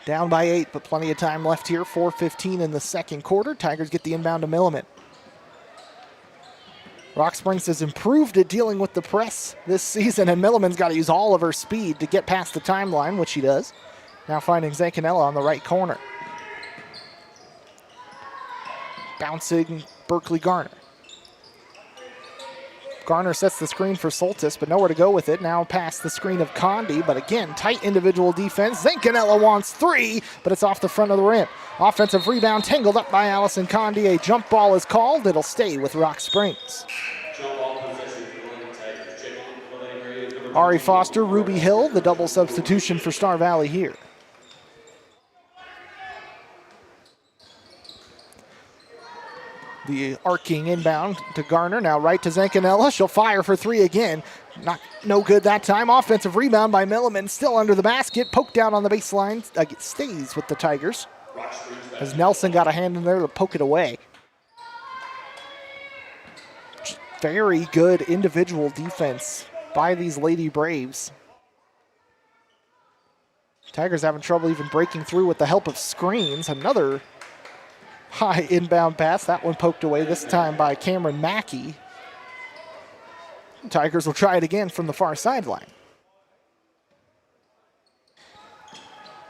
Down by 8, but plenty of time left here. 4:15 in the second quarter. Tigers get the inbound to Milliman. Rock Springs has improved at dealing with the press this season, and Milliman's got to use all of her speed to get past the timeline, which she does. Now finding Zancanella on the right corner. Bouncing Berkeley Garner. Garner sets the screen for Soltis, but nowhere to go with it. Now past the screen of Condi, but again, tight individual defense. Zancanella wants 3, but it's off the front of the rim. Offensive rebound tangled up by Allison Condi. A jump ball is called. It'll stay with Rock Springs. Ari Foster, Ruby Hill, the double substitution for Star Valley here. The arcing inbound to Garner, now right to Zancanella. She'll fire for 3 again. No good that time. Offensive rebound by Milliman, still under the basket. Poked down on the baseline. It stays with the Tigers, as Nelson got a hand in there to poke it away. Very good individual defense by these Lady Braves. Tigers having trouble even breaking through with the help of screens. Another high inbound pass. That one poked away, this time by Cameron Mackey. Tigers will try it again from the far sideline.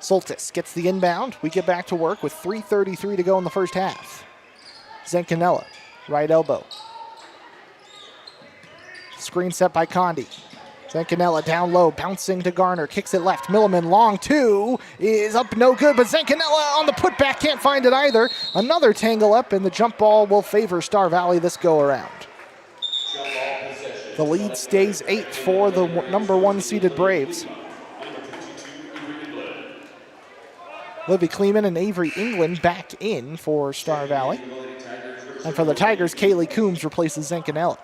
Soltis gets the inbound. We get back to work with 3:33 to go in the first half. Zancanella, right elbow. Screen set by Condi. Zancanella down low, bouncing to Garner, kicks it left. Milliman long 2 is up, no good, but Zancanella on the putback can't find it either. Another tangle up, and the jump ball will favor Star Valley this go around. The lead stays 8 for the number 1 seeded Braves. Livy Kleeman and Avery England back in for Star Valley. And for the Tigers, Kaylee Coombs replaces Zancanella.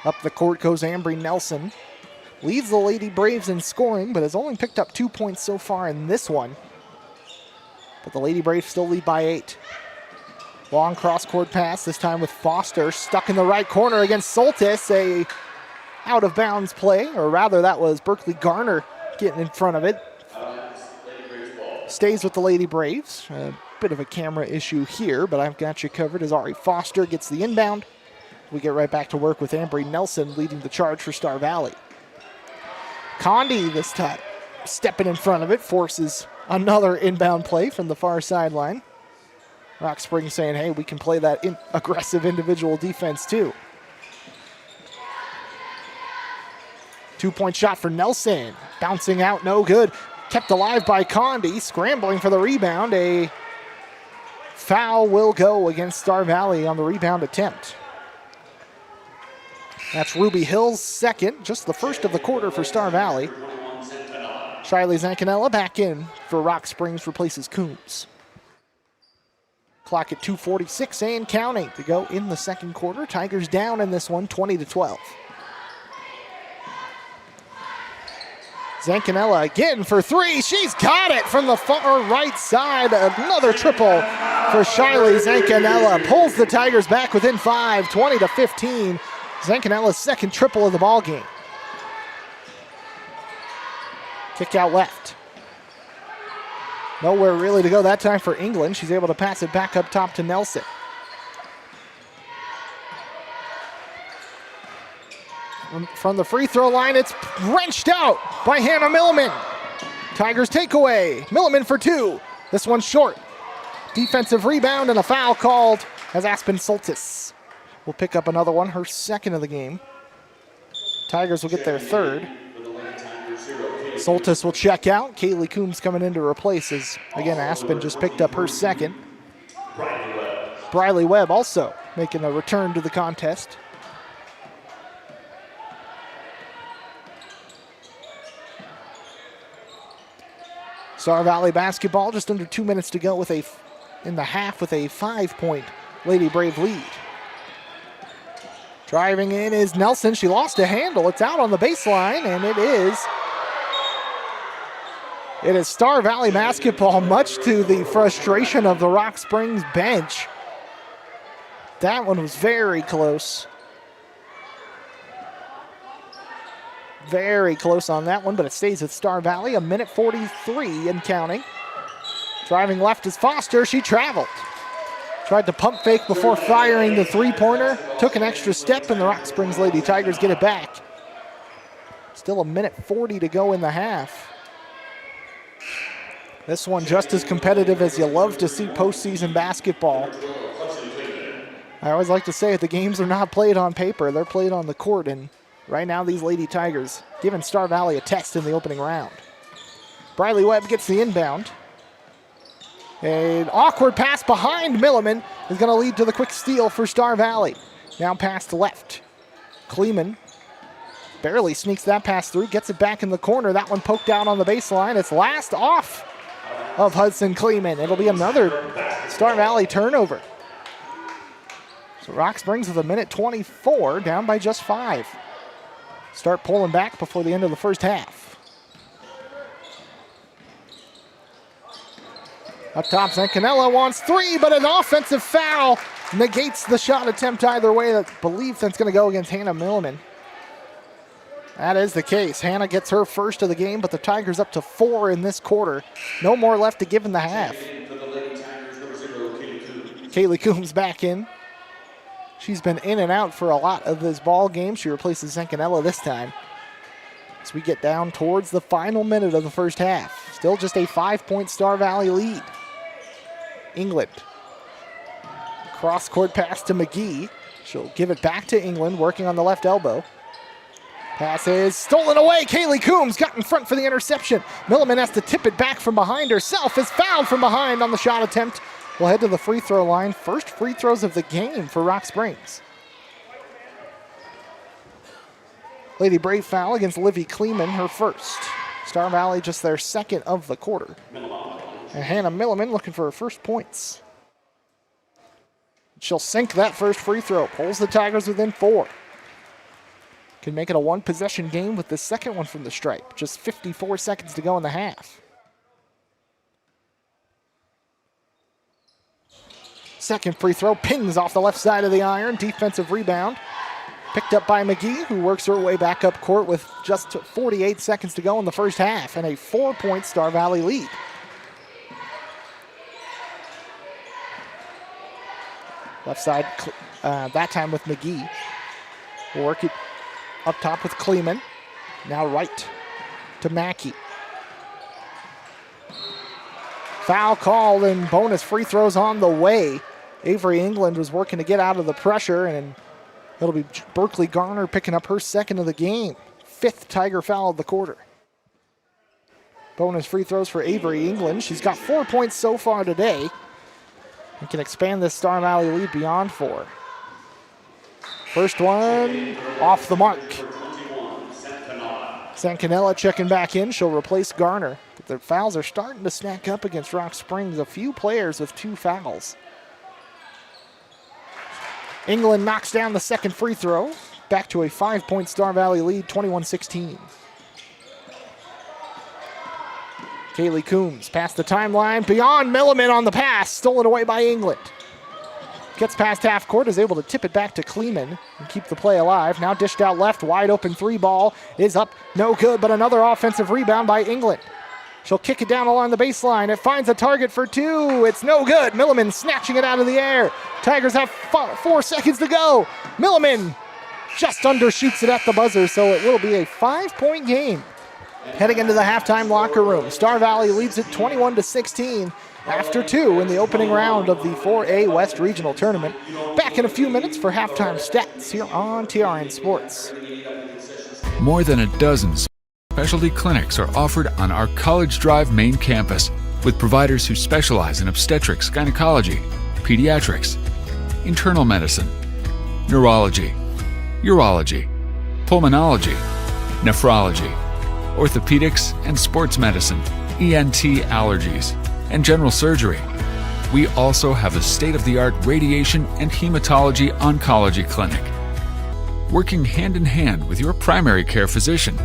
Up the court goes Ambry Nelson. Leads the Lady Braves in scoring, but has only picked up 2 points so far in this one. But the Lady Braves still lead by 8. Long cross-court pass, this time with Foster, stuck in the right corner against Soltis. A out-of-bounds play, or rather that was Berkeley Garner getting in front of it. Stays with the Lady Braves. A bit of a camera issue here, but I've got you covered as Ari Foster gets the inbound. We get right back to work with Ambry Nelson leading the charge for Star Valley. Condi this time stepping in front of it, forces another inbound play from the far sideline. Rock Springs saying, hey, we can play that aggressive individual defense too. 2-point shot for Nelson. Bouncing out, no good. Kept alive by Condi, scrambling for the rebound. A foul will go against Star Valley on the rebound attempt. That's Ruby Hill's second, just the first of the quarter for Star Valley. Shiley Zancanella back in for Rock Springs, replaces Coombs. Clock at 2:46 and counting to go in the second quarter. Tigers down in this one, 20-12. Zancanella again for 3. She's got it from the far right side. Another triple for Shiley Zancanella. Pulls the Tigers back within 5, 20-15. Zancanella's second triple of the ball game. Kick out left. Nowhere really to go that time for England. She's able to pass it back up top to Nelson. From the free throw line, it's wrenched out by Hannah Milliman. Tigers takeaway. Milliman for 2. This one's short. Defensive rebound and a foul called as Aspen Soltis will pick up another one, her second of the game. Tigers will get their third. Soltis will check out. Kaylee Coombs coming in to replace as, again, Aspen just picked up her second. Briley Webb also making a return to the contest. Star Valley basketball, just under 2 minutes to go in the half with a 5-point Lady Brave lead. Driving in is Nelson. She lost a handle. It's out on the baseline, and it is Star Valley basketball, much to the frustration of the Rock Springs bench. That one was very close. Very close on that one, but it stays with Star Valley. 1:43 and counting. Driving left is Foster. She traveled. Tried to pump fake before firing the three-pointer. Took an extra step, and the Rock Springs Lady Tigers get it back. Still 1:40 to go in the half. This one just as competitive as you love to see postseason basketball. I always like to say the games are not played on paper, they're played on the court, and right now these Lady Tigers giving Star Valley a test in the opening round. Briley Webb gets the inbound. An awkward pass behind Milliman is going to lead to the quick steal for Star Valley. Now pass to left. Kleeman barely sneaks that pass through, gets it back in the corner. That one poked out on the baseline. It's last off of Hudson Kleeman. It'll be another Star Valley turnover. So Rock Springs with a minute 24, down by just 5. Start pulling back before the end of the first half. Up top, Zancanella wants 3, but an offensive foul negates the shot attempt either way. I believe that's going to go against Hannah Milliman. That is the case. Hannah gets her first of the game, but the Tigers up to 4 in this quarter. No more left to give in the half. Kaylee Coombs back in. She's been in and out for a lot of this ball game. She replaces Zancanella this time. As we get down towards the final minute of the first half. Still just a 5-point Star Valley lead. England. Cross-court pass to McGee. She'll give it back to England, working on the left elbow. Pass is stolen away. Kaylee Coombs got in front for the interception. Milliman has to tip it back from behind herself. Is fouled from behind on the shot attempt. We'll head to the free throw line. First free throws of the game for Rock Springs. Lady Brave foul against Livy Kleeman, her first. Star Valley just their second of the quarter. And Hannah Milliman looking for her first points. She'll sink that first free throw. Pulls the Tigers within 4. Can make it a one-possession game with the second one from the stripe. Just 54 seconds to go in the half. Second free throw pings off the left side of the iron. Defensive rebound. Picked up by McGee, who works her way back up court with just 48 seconds to go in the first half and a 4-point Star Valley lead. Left side, that time with McGee. We'll work it up top with Kleeman. Now right to Mackey. Foul called and bonus free throws on the way. Avery England was working to get out of the pressure, and it'll be Berkeley Garner picking up her second of the game. 5th Tiger foul of the quarter. Bonus free throws for Avery England. She's got 4 points so far today and can expand this Star Valley lead beyond 4. First one off the mark. Zancanella checking back in. She'll replace Garner. But the fouls are starting to stack up against Rock Springs. A few players with 2 fouls. England knocks down the second free throw. Back to a 5-point Star Valley lead, 21-16. Kaylee Coombs past the timeline. Beyond Milliman on the pass. Stolen away by England. Gets past half court, is able to tip it back to Kleeman and keep the play alive. Now dished out left, wide open 3 ball is up, no good, but another offensive rebound by England. She'll kick it down along the baseline. It finds a target for 2. It's no good. Milliman snatching it out of the air. Tigers have 4 seconds to go. Milliman just undershoots it at the buzzer, so it will be a 5-point game. Heading into the halftime locker room, Star Valley leads it 21-16 after 2 in the opening round of the 4A West Regional Tournament. Back in a few minutes for halftime stats here on TRN Sports. More than a dozen specialty clinics are offered on our College Drive main campus with providers who specialize in obstetrics, gynecology, pediatrics, internal medicine, neurology, urology, pulmonology, nephrology, orthopedics and sports medicine, ENT allergies, and general surgery. We also have a state-of-the-art radiation and hematology oncology clinic, working hand in hand with your primary care physician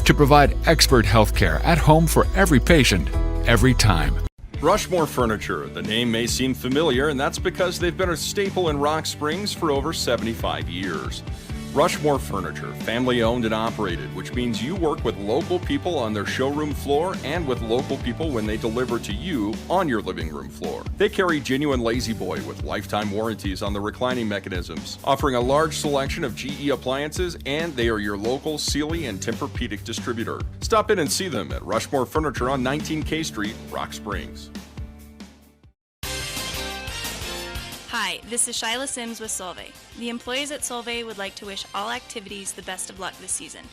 to provide expert health care at home for every patient, every time. Rushmore Furniture. The name may seem familiar, and that's because they've been a staple in Rock Springs for over 75 years. Rushmore Furniture, family owned and operated, which means you work with local people on their showroom floor and with local people when they deliver to you on your living room floor. They carry genuine Lazy Boy with lifetime warranties on the reclining mechanisms, offering a large selection of GE appliances, and they are your local Sealy and Tempur-Pedic distributor. Stop in and see them at Rushmore Furniture on 19K Street, Rock Springs. Hi, this is Shyla Sims with Solvay. The employees at Solvay would like to wish all activities the best of luck this season.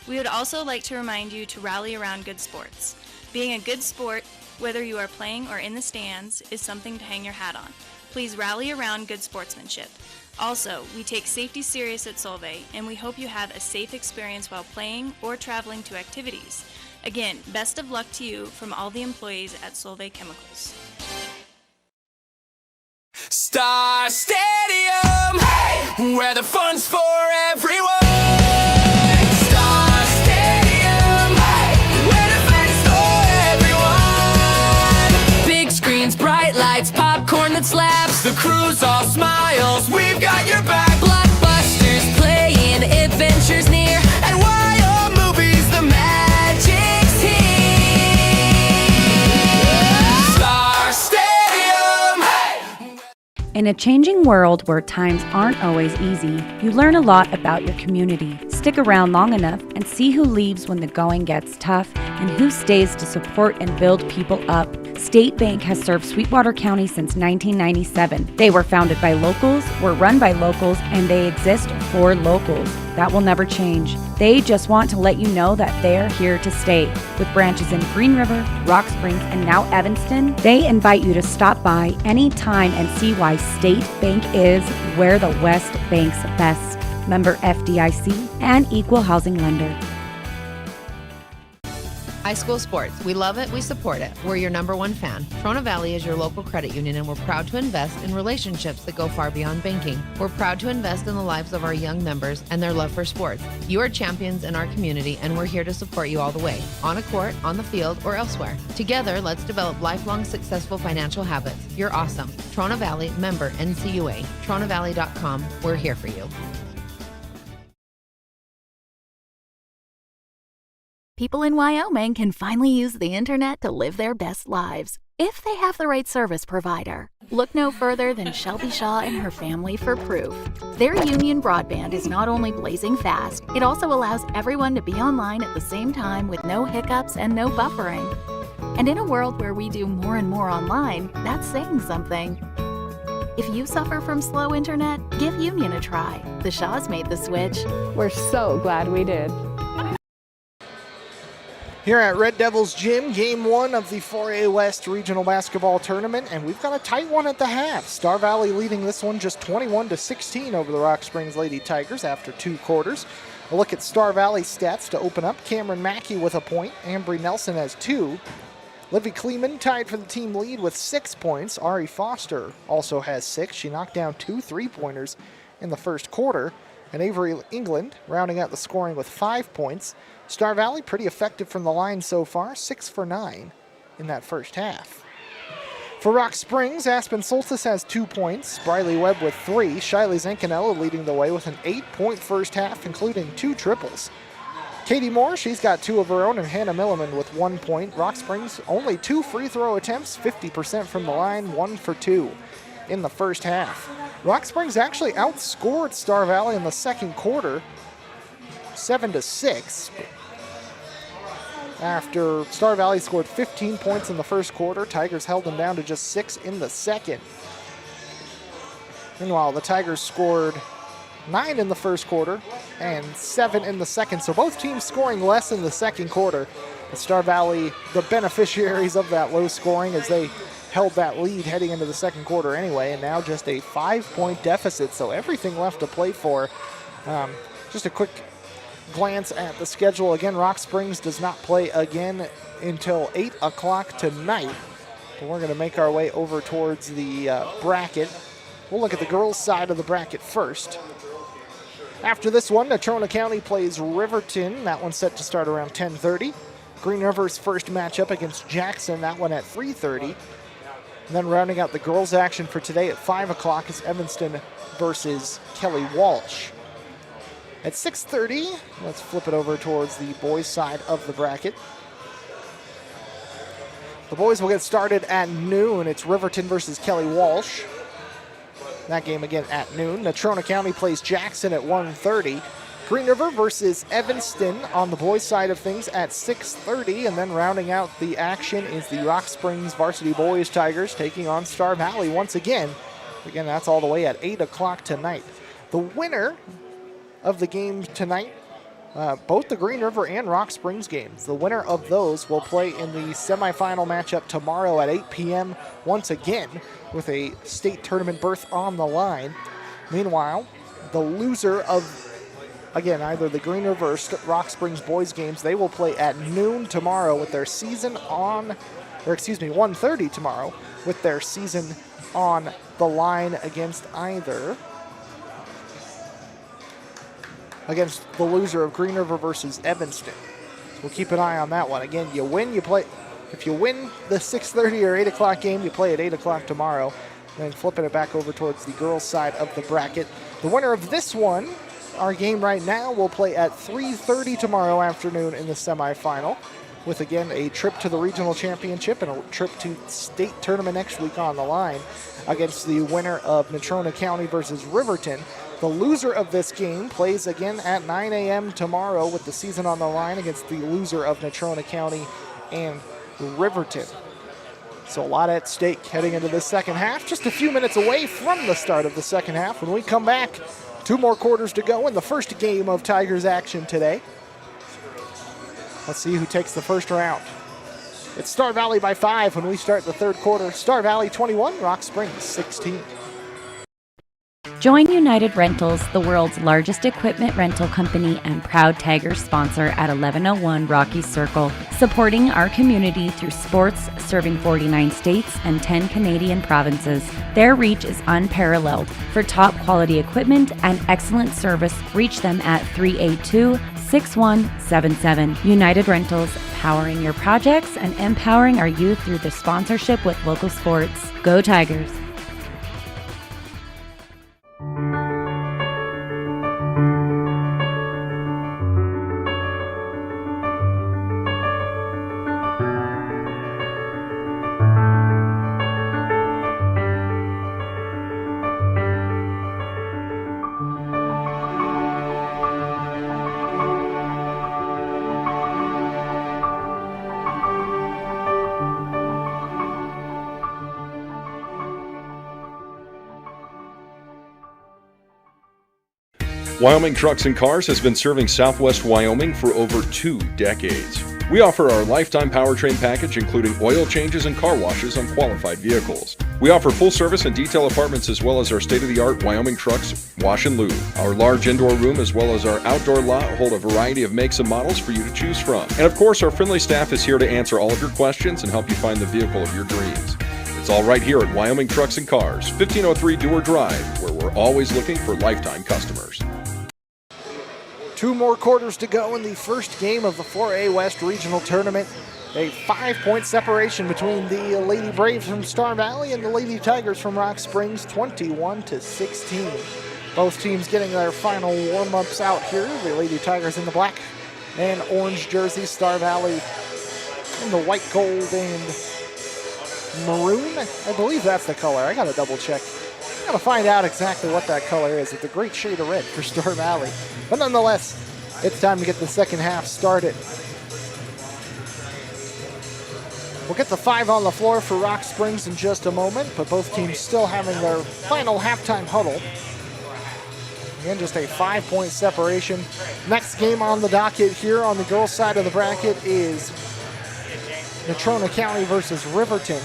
We would also like to remind you to rally around good sports. Being a good sport, whether you are playing or in the stands, is something to hang your hat on. Please rally around good sportsmanship. Also, we take safety serious at Solvay, and we hope you have a safe experience while playing or traveling to activities. Again, best of luck to you from all the employees at Solvay Chemicals. Star Stadium, hey! Where the fun's for everyone. Star Stadium, hey! Where the fun's for everyone. Big screens, bright lights, popcorn that slaps. The crew's all smiles, we've got your back. Blockbusters playing, adventures near. And Wyoming movies, the magic's here. Star Stadium, hey! In a changing world where times aren't always easy, you learn a lot about your community. Stick around long enough and see who leaves when the going gets tough and who stays to support and build people up. State Bank has served Sweetwater County since 1997. They were founded by locals, were run by locals, and they exist for locals. That will never change. They just want to let you know that they're here to stay. With branches in Green River, Rock Springs, and now Evanston, they invite you to stop by anytime and see why State Bank is where the West banks best. Member FDIC and equal housing lender. High school sports. We love it. We support it. We're your #1 fan. Trona Valley is your local credit union, and we're proud to invest in relationships that go far beyond banking. We're proud to invest in the lives of our young members and their love for sports. You are champions in our community, and we're here to support you all the way, on a court, on the field, or elsewhere. Together, let's develop lifelong successful financial habits. You're awesome. Trona Valley, member NCUA. TronaValley.com. We're here for you. People in Wyoming can finally use the internet to live their best lives, if they have the right service provider. Look no further than Shelby Shaw and her family for proof. Their Union broadband is not only blazing fast, it also allows everyone to be online at the same time with no hiccups and no buffering. And in a world where we do more and more online, that's saying something. If you suffer from slow internet, give Union a try. The Shaws made the switch. We're so glad we did. Here at Red Devils Gym, Game 1 of the 4A West Regional Basketball Tournament, and we've got a tight one at the half. Star Valley leading this one just 21-16 over the Rock Springs Lady Tigers after 2 quarters. A look at Star Valley stats to open up. Cameron Mackey with a point. Ambry Nelson has 2. Livy Kleeman tied for the team lead with 6 points. Ari Foster also has 6. She knocked down 2 3-pointers in the first quarter. And Avery England rounding out the scoring with 5 points. Star Valley pretty effective from the line so far, 6 for 9 in that first half. For Rock Springs, Aspen Soltis has 2 points, Briley Webb with 3, Shiley Zancanella leading the way with an 8-point first half, including 2 triples. Katie Moore, she's got 2 of her own, and Hannah Milliman with 1 point. Rock Springs, only 2 free throw attempts, 50% from the line, 1 for 2 in the first half. Rock Springs actually outscored Star Valley in the second quarter, 7-6. After Star Valley scored 15 points in the first quarter, Tigers held them down to just 6 in the second. Meanwhile, the Tigers scored 9 in the first quarter and 7 in the second, so both teams scoring less in the second quarter. But Star Valley, the beneficiaries of that low scoring, as they held that lead heading into the second quarter anyway, and now just a 5-point deficit, so everything left to play for. Just a quick glance at the schedule. Again, Rock Springs does not play again until 8 o'clock tonight. But we're going to make our way over towards the bracket. We'll look at the girls' side of the bracket first. After this one, Natrona County plays Riverton. That one's set to start around 10:30. Green River's first matchup against Jackson, that one at 3:30. And then rounding out the girls' action for today at 5 o'clock is Evanston versus Kelly Walsh. At 6:30, let's flip it over towards the boys' side of the bracket. The boys will get started at noon. It's Riverton versus Kelly Walsh. That game again at noon. Natrona County plays Jackson at 1:30. Green River versus Evanston on the boys' side of things at 6:30. And then rounding out the action is the Rock Springs varsity boys Tigers taking on Star Valley once again. Again, that's all the way at 8 o'clock tonight. The winner of the game tonight, both the Green River and Rock Springs games, the winner of those will play in the semifinal matchup tomorrow at 8 p.m. once again with a state tournament berth on the line. Meanwhile, the loser of, again, either the Green River or Rock Springs boys games, they will play at noon tomorrow with their season on, 1:30 tomorrow with their season on the line against the loser of Green River versus Evanston. So we'll keep an eye on that one. Again, you win, you play. If you win the 6:30 or 8 o'clock game, you play at 8 o'clock tomorrow. Then flipping it back over towards the girls' side of the bracket. The winner of this one, our game right now, will play at 3:30 tomorrow afternoon in the semifinal, with again a trip to the regional championship and a trip to state tournament next week on the line against the winner of Natrona County versus Riverton. The loser of this game plays again at 9 a.m. tomorrow with the season on the line against the loser of Natrona County and Riverton. So a lot at stake heading into the second half. Just a few minutes away from the start of the second half. When we come back, 2 more quarters to go in the first game of Tigers action today. Let's see who takes the first round. It's Star Valley by 5 when we start the third quarter. Star Valley 21, Rock Springs 16. Join United Rentals, the world's largest equipment rental company and proud Tigers sponsor at 1101 Rocky Circle, supporting our community through sports, serving 49 states and 10 Canadian provinces. Their reach is unparalleled. For top quality equipment and excellent service, reach them at 382-6177. United Rentals, powering your projects and empowering our youth through the sponsorship with local sports. Go Tigers! Wyoming Trucks and Cars has been serving Southwest Wyoming for over 2 decades. We offer our lifetime powertrain package, including oil changes and car washes on qualified vehicles. We offer full service and detail apartments, as well as our state-of-the-art Wyoming Trucks Wash and Lube. Our large indoor room as well as our outdoor lot hold a variety of makes and models for you to choose from. And of course, our friendly staff is here to answer all of your questions and help you find the vehicle of your dreams. It's all right here at Wyoming Trucks and Cars, 1503 Dewar Drive, where we're always looking for lifetime customers. 2 more quarters to go in the first game of the 4A West Regional Tournament. A 5-point separation between the Lady Braves from Star Valley and the Lady Tigers from Rock Springs, 21-16. Both teams getting their final warm-ups out here. The Lady Tigers in the black and orange jerseys, Star Valley in the white, gold, and maroon. I believe that's the color. I gotta double check. I gotta find out exactly what that color is. It's a great shade of red for Star Valley. But nonetheless, it's time to get the second half started. We'll get the 5 on the floor for Rock Springs in just a moment, but both teams still having their final halftime huddle. Again, just a 5-point separation. Next game on the docket here on the girls' side of the bracket is Natrona County versus Riverton.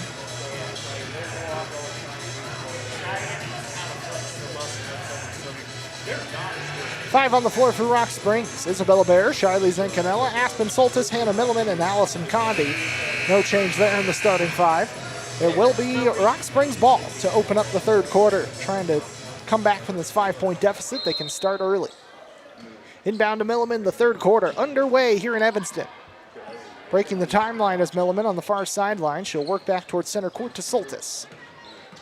5 on the floor for Rock Springs. Isabella Bear, Shiley Zancanella, Aspen Soltis, Hannah Milliman, and Allison Condi. No change there in the starting 5. It will be Rock Springs ball to open up the third quarter. Trying to come back from this 5-point deficit. They can start early. Inbound to Milliman, the third quarter underway here in Evanston. Breaking the timeline is Milliman on the far sideline. She'll work back towards center court to Soltis.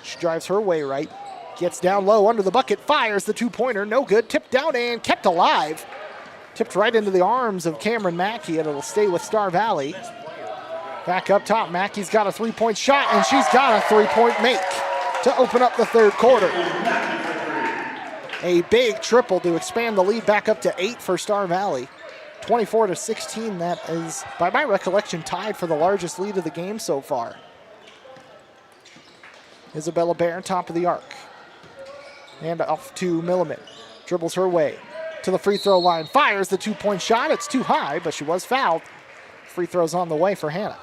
She drives her way right. Gets down low under the bucket, fires the two-pointer, no good. Tipped down and kept alive. Tipped right into the arms of Cameron Mackey, and it'll stay with Star Valley. Back up top, Mackey's got a three-point shot, and she's got a three-point make to open up the third quarter. A big triple to expand the lead back up to 8 for Star Valley. 24-16, that is, by my recollection, tied for the largest lead of the game so far. Isabella Bear, top of the arc. And off to Milliman. Dribbles her way to the free throw line. Fires the two-point shot. It's too high, but she was fouled. Free throw's on the way for Hannah.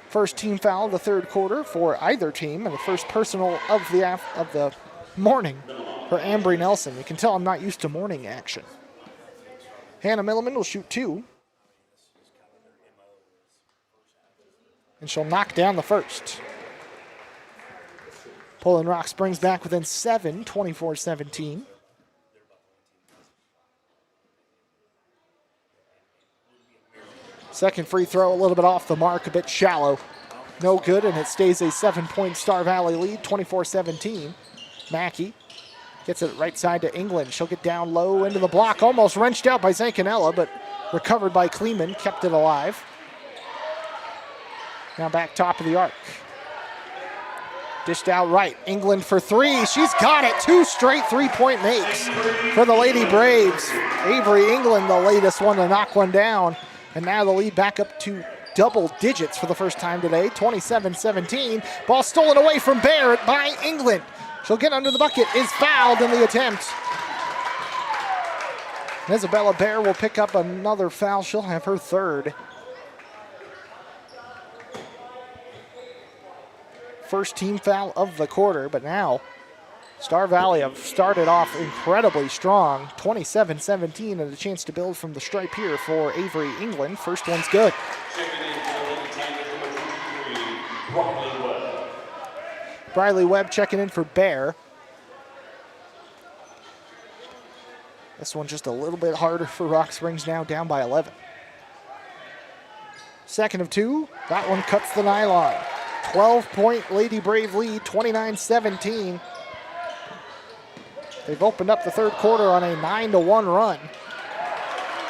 First team foul of the third quarter for either team, and the first personal of the morning for Ambry Nelson. You can tell I'm not used to morning action. Hannah Milliman will shoot 2. And she'll knock down the first. Pulling Rock Springs back within 7, 24-17. Second free throw, a little bit off the mark, a bit shallow. No good, and it stays a 7-point Star Valley lead, 24-17. Mackey gets it right side to England. She'll get down low into the block, almost wrenched out by Zancanella, but recovered by Kleeman, kept it alive. Now back top of the arc. Dished out right. England for 3. She's got it. 2 straight three-point makes for the Lady Braves. Avery England, the latest one to knock one down. And now the lead back up to double digits for the first time today. 27-17. Ball stolen away from Barrett by England. She'll get under the bucket. Is fouled in the attempt. Isabella Bear will pick up another foul. She'll have her third. First team foul of the quarter, but now Star Valley have started off incredibly strong. 27-17 and a chance to build from the stripe here for Avery England. First one's good. Briley Webb checking in for Bear. This one just a little bit harder for Rock Springs now, down by 11. Second of 2, that one cuts the nylon. 12-point Lady Brave lead, 29-17. They've opened up the third quarter on a 9-1 run.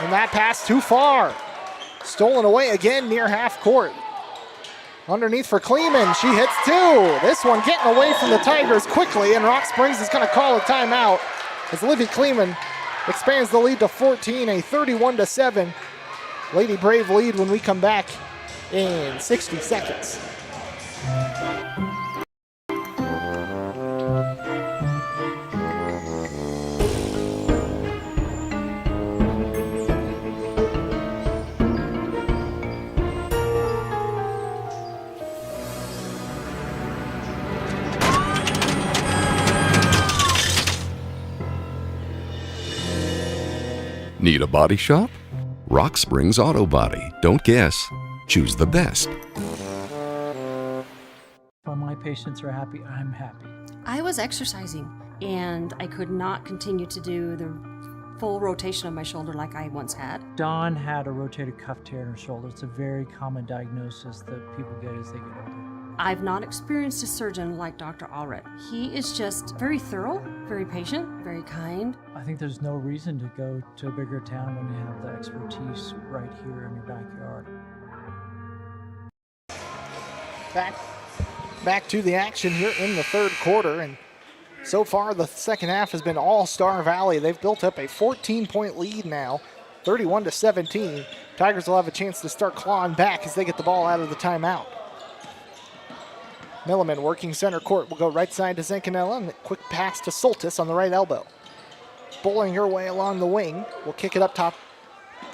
And that pass too far. Stolen away again near half court. Underneath for Kleeman, she hits 2. This one getting away from the Tigers quickly, and Rock Springs is going to call a timeout as Livy Kleeman expands the lead to 14, a 31-7 Lady Brave lead when we come back in 60 seconds. Need a body shop? Rock Springs Auto Body. Don't guess. Choose the best. When my patients are happy, I'm happy. I was exercising, and I could not continue to do the full rotation of my shoulder like I once had. Dawn had a rotated cuff tear in her shoulder. It's a very common diagnosis that people get as they get older. I've not experienced a surgeon like Dr. Allred. He is just very thorough, very patient, very kind. I think there's no reason to go to a bigger town when you have the expertise right here in your backyard. Back to the action here in the third quarter, and so far the second half has been all Star Valley. They've built up a 14-point lead now, 31-17. Tigers will have a chance to start clawing back as they get the ball out of the timeout. Milliman working center court will go right side to Zancanella, and a quick pass to Soltis on the right elbow. Bowling her way along the wing, will kick it up top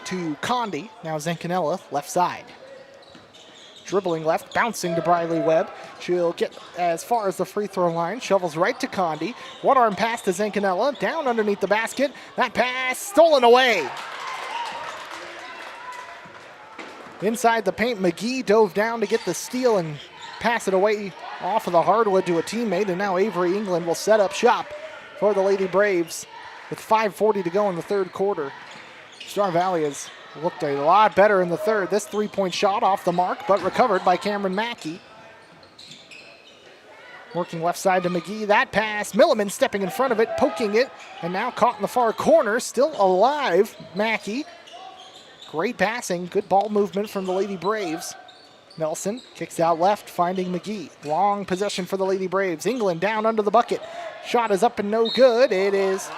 to Condi. Now Zancanella left side. Dribbling left, bouncing to Briley Webb. She'll get as far as the free throw line, shovels right to Condi. One arm pass to Zancanella, down underneath the basket. That pass stolen away. Inside the paint, McGee dove down to get the steal and pass it away off of the hardwood to a teammate, and now Avery England will set up shop for the Lady Braves with 5:40 to go in the third quarter. Star Valley has looked a lot better in the third. This three-point shot off the mark, but recovered by Cameron Mackey. Working left side to McGee. That pass. Milliman stepping in front of it, poking it, and now caught in the far corner. Still alive, Mackey. Great passing. Good ball movement from the Lady Braves. Nelson kicks out left, finding McGee. Long possession for the Lady Braves. England down under the bucket. Shot is up and no good. It is.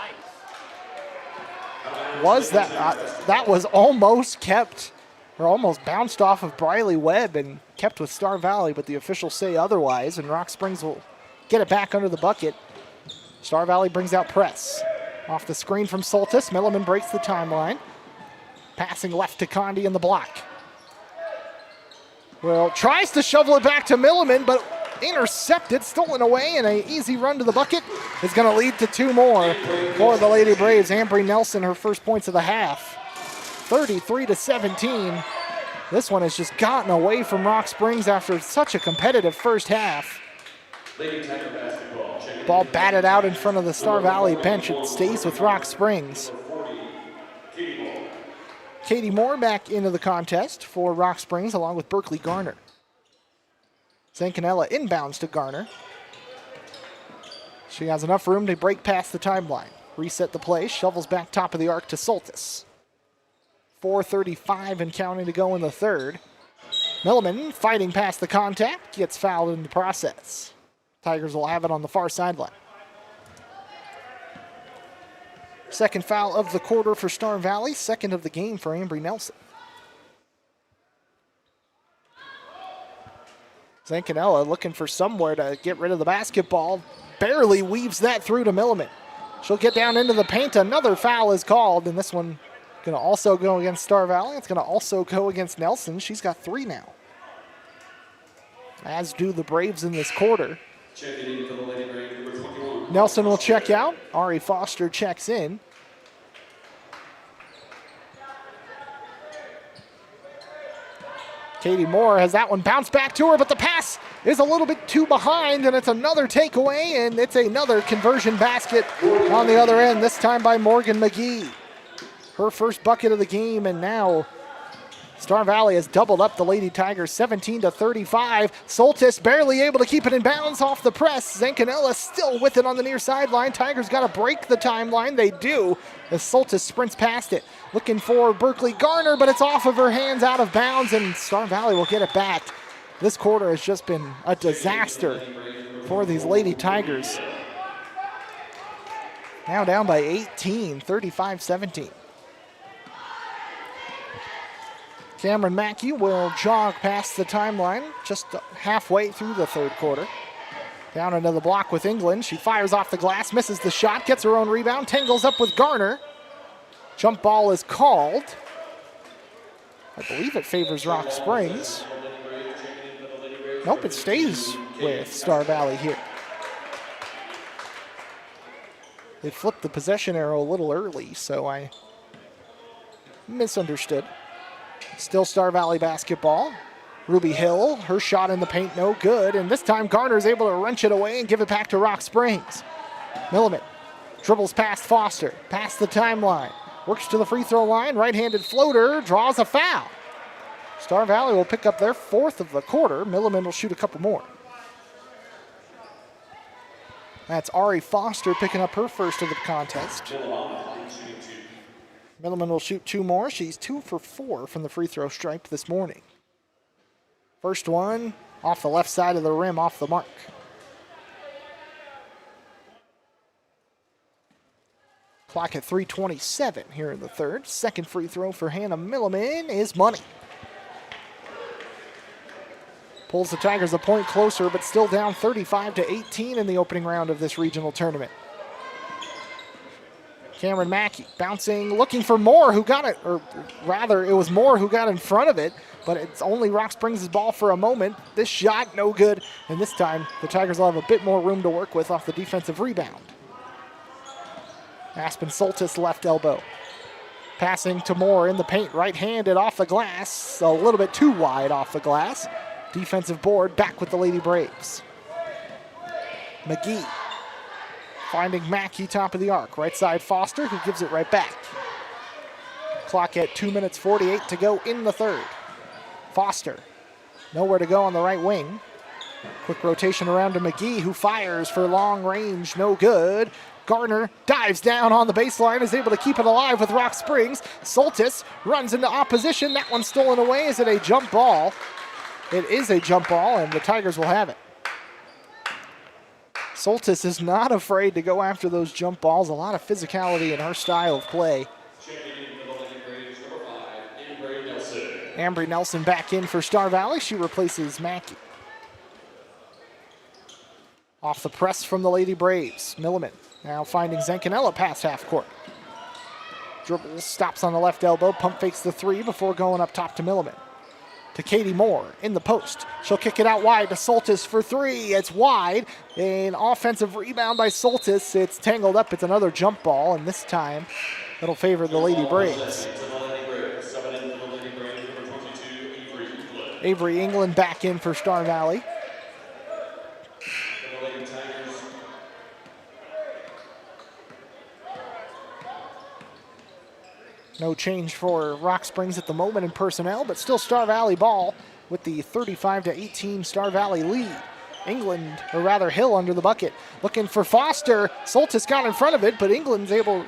That was almost kept, or almost bounced off of Briley Webb and kept with Star Valley, but the officials say otherwise, and Rock Springs will get it back under the bucket. Star Valley brings out press. Off the screen from Soltis, Milliman breaks the timeline. Passing left to Condi in the block. Well, tries to shovel it back to Milliman, but intercepted, stolen away, and an easy run to the bucket is going to lead to 2 more for the Lady Braves. Ambry Nelson, her first points of the half. 33-17. This one has just gotten away from Rock Springs after such a competitive first half. Ball batted out in front of the Star Valley bench. It stays with Rock Springs. Katie Moore back into the contest for Rock Springs along with Berkeley Garner. Zancanella inbounds to Garner. She has enough room to break past the timeline. Reset the play, shovels back top of the arc to Soltis. 4:35 and counting to go in the third. Milliman fighting past the contact, gets fouled in the process. Tigers will have it on the far sideline. Second foul of the quarter for Star Valley, second of the game for Ambry Nelson. Zancanella looking for somewhere to get rid of the basketball. Barely weaves that through to Milliman. She'll get down into the paint. Another foul is called, and this one going to also go against Star Valley. It's going to also go against Nelson. She's got 3 now. As do the Braves in this quarter. Nelson will check out. Ari Foster checks in. Katie Moore has that one bounced back to her, but the pass is a little bit too behind, and it's another takeaway, and it's another conversion basket on the other end, this time by Morgan McGee. Her first bucket of the game, and now Star Valley has doubled up the Lady Tigers 17-35. Soltis barely able to keep it in bounds off the press. Zancanella still with it on the near sideline. Tigers got to break the timeline. They do as Soltis sprints past it. Looking for Berkeley Garner, but it's off of her hands, out of bounds, and Star Valley will get it back. This quarter has just been a disaster for these Lady Tigers. Now down by 18, 35-17. Cameron Mackey will jog past the timeline just halfway through the third quarter. Down into the block with England. She fires off the glass, misses the shot, gets her own rebound, tangles up with Garner. Jump ball is called. I believe it favors Rock Springs. Nope, it stays with Star Valley here. They flipped the possession arrow a little early, so I misunderstood. Still Star Valley basketball. Ruby Hill, her shot in the paint, no good. And this time Garner's able to wrench it away and give it back to Rock Springs. Milliman dribbles past Foster, past the timeline. Works to the free throw line, right-handed floater, draws a foul. Star Valley will pick up their 4th of the quarter. Milliman will shoot a couple more. That's Ari Foster picking up her first of the contest. Milliman will shoot 2 more. She's 2 for 4 from the free throw stripe this morning. First one off the left side of the rim, off the mark. Clock at 3:27 here in the third. Second free throw for Hannah Milliman is money. Pulls the Tigers a point closer, but still down 35-18 in the opening round of this regional tournament. Cameron Mackey bouncing, looking for Moore, who got it, or rather, it was Moore who got in front of it, but it's only Rock Springs' ball for a moment. This shot, no good, and this time the Tigers will have a bit more room to work with off the defensive rebound. Aspen Soltis left elbow. Passing to Moore in the paint, right-handed off the glass, a little bit too wide off the glass. Defensive board, back with the Lady Braves. McGee finding Mackey top of the arc. Right side Foster, who gives it right back. Clock at 2:48 to go in the third. Foster, nowhere to go on the right wing. Quick rotation around to McGee, who fires for long range, no good. Gardner dives down on the baseline, is able to keep it alive with Rock Springs. Soltis runs into opposition. That one's stolen away. Is it a jump ball? It is a jump ball, and the Tigers will have it. Soltis is not afraid to go after those jump balls. A lot of physicality in her style of play. Ambry Nelson back in for Star Valley. She replaces Mackey. Off the press from the Lady Braves. Milliman now finding Zancanella past half court. Dribbles, stops on the left elbow, pump fakes the three before going up top to Milliman. To Katie Moore in the post. She'll kick it out wide to Soltis for three. It's wide. An offensive rebound by Soltis. It's tangled up. It's another jump ball, and this time it'll favor the Lady Braves. Avery England back in for Star Valley. No change for Rock Springs at the moment in personnel, but still Star Valley ball with the 35-18 Star Valley lead. England, or rather Hill, under the bucket. Looking for Foster. Soltis got in front of it, but Hill is able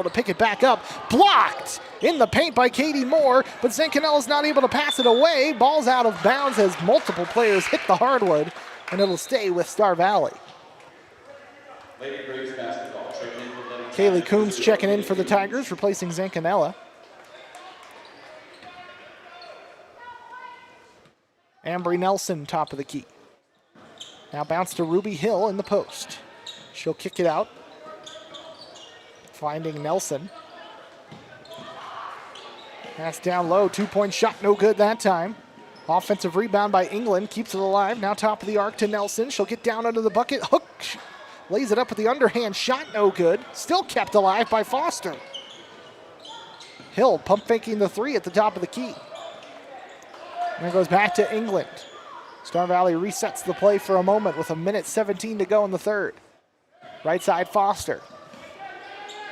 to pick it back up. Blocked in the paint by Katie Moore, but Zancanella's not able to pass it away. Ball's out of bounds as multiple players hit the hardwood, and it'll stay with Star Valley. Lady Braves basketball. Kaylee Coombs checking in for the Tigers, replacing Zancanella. Ambry Nelson, top of the key. Now bounce to Ruby Hill in the post. She'll kick it out. Finding Nelson. Pass down low, 2-point shot, no good that time. Offensive rebound by England, keeps it alive. Now top of the arc to Nelson. She'll get down under the bucket, hook. Lays it up with the underhand shot, no good. Still kept alive by Foster. Hill pump faking the three at the top of the key. And it goes back to England. Star Valley resets the play for a moment with 1:17 to go in the third. Right side Foster.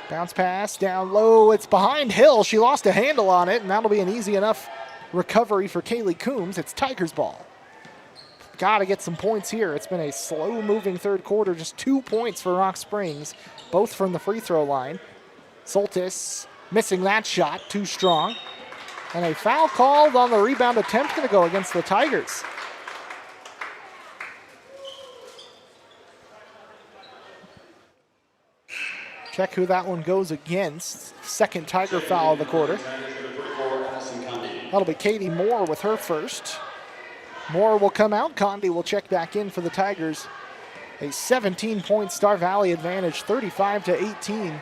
Bounce pass down low. It's behind Hill. She lost a handle on it, and that'll be an easy enough recovery for Kaylee Coombs. It's Tigers ball. Got to get some points here. It's been a slow-moving third quarter. Just 2 points for Rock Springs, both from the free throw line. Soltis missing that shot, too strong. And a foul called on the rebound attempt, going to go against the Tigers. Check who that one goes against. Second Tiger foul of the quarter. That'll be Katie Moore with her first. Moore will come out. Condi will check back in for the Tigers. A 17-point Star Valley advantage, 35-18.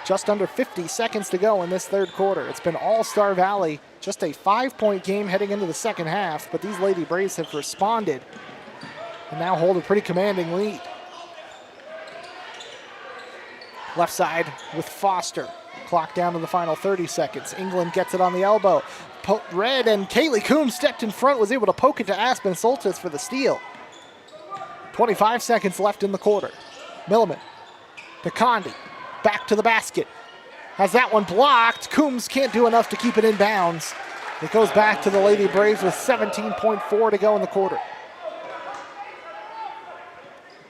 Just under 50 seconds to go in this third quarter. It's been all Star Valley. Just a 5-point game heading into the second half, but these Lady Braves have responded and now hold a pretty commanding lead. Left side with Foster. Clock down to the final 30 seconds. England gets it on the elbow. Red and Kaylee Coombs stepped in front, was able to poke it to Aspen Soltis for the steal. 25 seconds left in the quarter. Milliman to Condi. Back to the basket. Has that one blocked. Coombs can't do enough to keep it in bounds. It goes back to the Lady Braves with 17.4 to go in the quarter.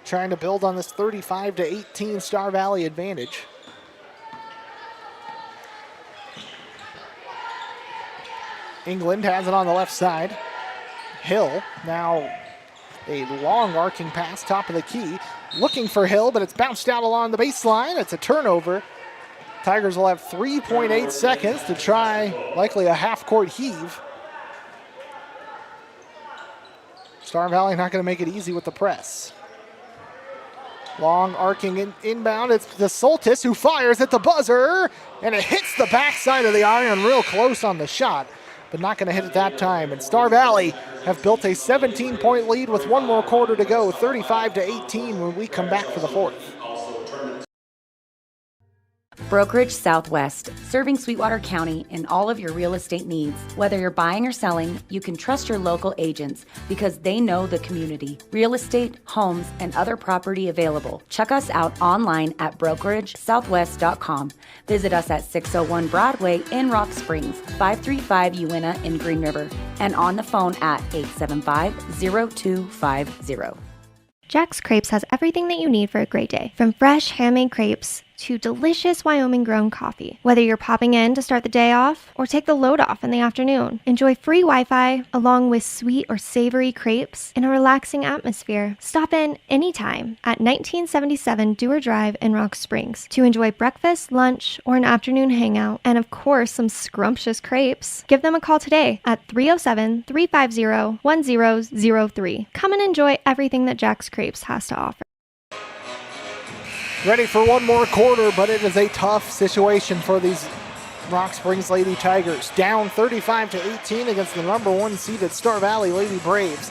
Trying to build on this 35-18 Star Valley advantage. England has it on the left side. Hill, now a long arcing pass, top of the key. Looking for Hill, but it's bounced out along the baseline. It's a turnover. Tigers will have 3.8 seconds to try likely a half-court heave. Star Valley not going to make it easy with the press. Long arcing inbound. It's the Soltis who fires at the buzzer, and it hits the backside of the iron real close on the shot, but not going to hit it that time. And Star Valley have built a 17-point lead with one more quarter to go, 35-18 when we come back for the fourth. Brokerage Southwest, serving Sweetwater County and all of your real estate needs. Whether you're buying or selling, you can trust your local agents because they know the community. Real estate, homes, and other property available. Check us out online at brokeragesouthwest.com. Visit us at 601 Broadway in Rock Springs, 535 Uinta in Green River, and on the phone at 875-0250. Jack's Crepes has everything that you need for a great day, from fresh handmade crepes to delicious Wyoming-grown coffee. Whether you're popping in to start the day off or take the load off in the afternoon, enjoy free Wi-Fi along with sweet or savory crepes in a relaxing atmosphere. Stop in anytime at 1977 Dewar Drive in Rock Springs to enjoy breakfast, lunch, or an afternoon hangout, and of course, some scrumptious crepes. Give them a call today at 307-350-1003. Come and enjoy everything that Jack's Crepes has to offer. Ready for one more quarter, but it is a tough situation for these Rock Springs Lady Tigers. Down 35-18 against the number 1 seeded Star Valley Lady Braves.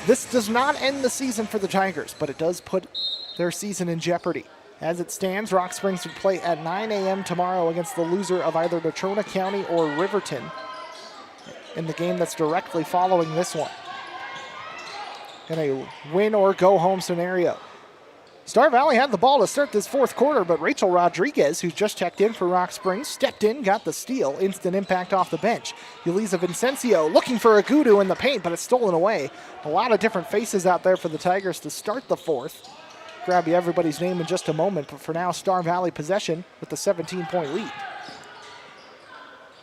This does not end the season for the Tigers, but it does put their season in jeopardy. As it stands, Rock Springs would play at 9 a.m. tomorrow against the loser of either Natrona County or Riverton in the game that's directly following this one. In a win or go home scenario. Star Valley had the ball to start this fourth quarter, but Rachel Rodriguez, who's just checked in for Rock Springs, stepped in, got the steal, instant impact off the bench. Yulisa Vincencio looking for a Gudu in the paint, but it's stolen away. A lot of different faces out there for the Tigers to start the fourth. Grab you everybody's name in just a moment, but for now, Star Valley possession with the 17-point lead.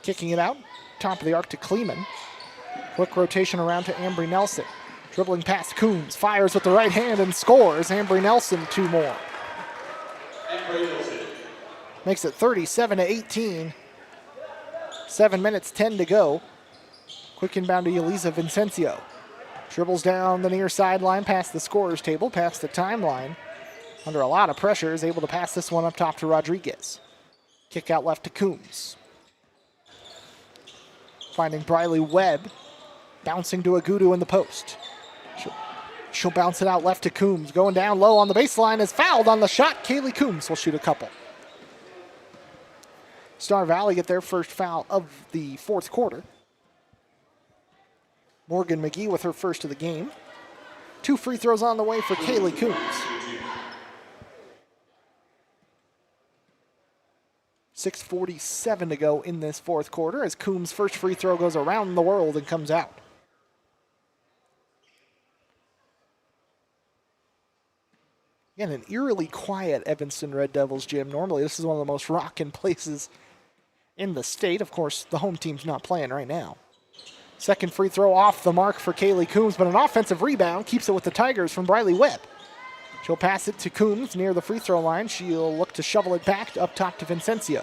Kicking it out, top of the arc to Kleeman. Quick rotation around to Ambry Nelson. Dribbling past Coombs, fires with the right hand and scores. Ambry Nelson, 2 more. Makes it 37-18. 7 minutes, 10 to go. Quick inbound to Yulisa Vincencio. Dribbles down the near sideline, past the scorer's table, past the timeline. Under a lot of pressure, is able to pass this one up top to Rodriguez. Kick out left to Coombs. Finding Briley Webb. Bouncing to Agudu in the post. She'll bounce it out left to Coombs. Going down low on the baseline is fouled on the shot. Kaylee Coombs will shoot a couple. Star Valley get their first foul of the fourth quarter. Morgan McGee with her first of the game. 2 free throws on the way for Kaylee Coombs. 6:47 to go in this fourth quarter as Coombs' first free throw goes around the world and comes out. Again, an eerily quiet Evanston Red Devils gym. Normally, this is one of the most rockin' places in the state. Of course, the home team's not playing right now. Second free throw off the mark for Kaylee Coombs, but an offensive rebound keeps it with the Tigers from Briley Webb. She'll pass it to Coombs near the free throw line. She'll look to shovel it back up top to Vincencio.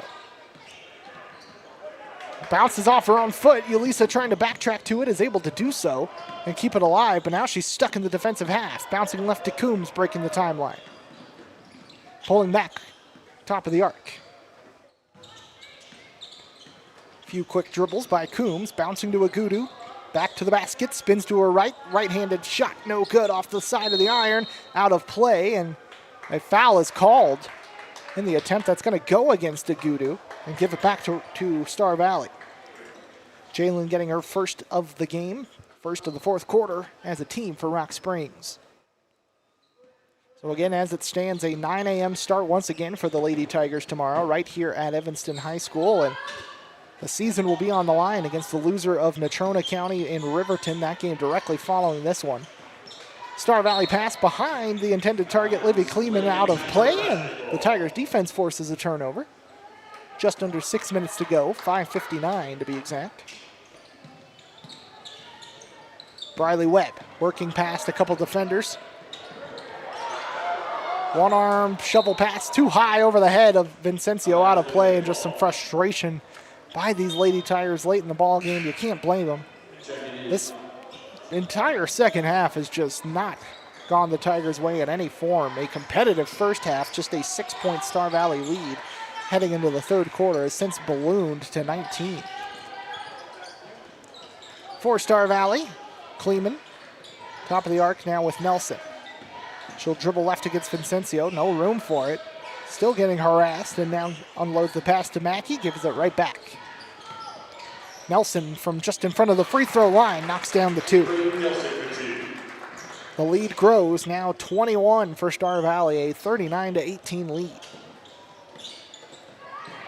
Bounces off her own foot. Yulisa trying to backtrack to it is able to do so and keep it alive, but now she's stuck in the defensive half. Bouncing left to Coombs, breaking the timeline. Pulling back, top of the arc. Few quick dribbles by Coombs, bouncing to Agudu. Back to the basket, spins to her right. Right-handed shot, no good, off the side of the iron, out of play, and a foul is called in the attempt that's going to go against Agudu and give it back to Star Valley. Jalen getting her first of the game, first of the fourth quarter as a team for Rock Springs. So again, as it stands, a 9 a.m. start once again for the Lady Tigers tomorrow, right here at Evanston High School. And the season will be on the line against the loser of Natrona County in Riverton, that game directly following this one. Star Valley pass behind the intended target, Livy Kleeman, out of play, and the Tigers defense forces a turnover. Just under 6 minutes to go, 5:59 to be exact. Briley Webb working past a couple defenders. One arm shovel pass too high over the head of Vincencio, out of play, and just some frustration by these Lady Tigers late in the ball game. You can't blame them. This entire second half has just not gone the Tigers' way in any form. A competitive first half, just a 6-point Star Valley lead heading into the third quarter has since ballooned to 19. For Star Valley, Kleeman, top of the arc now with Nelson. She'll dribble left against Vincencio, no room for it. Still getting harassed, and now unloads the pass to Mackey, gives it right back. Nelson from just in front of the free throw line knocks down the 2. The lead grows, now 21 for Star Valley, a 39-18 lead.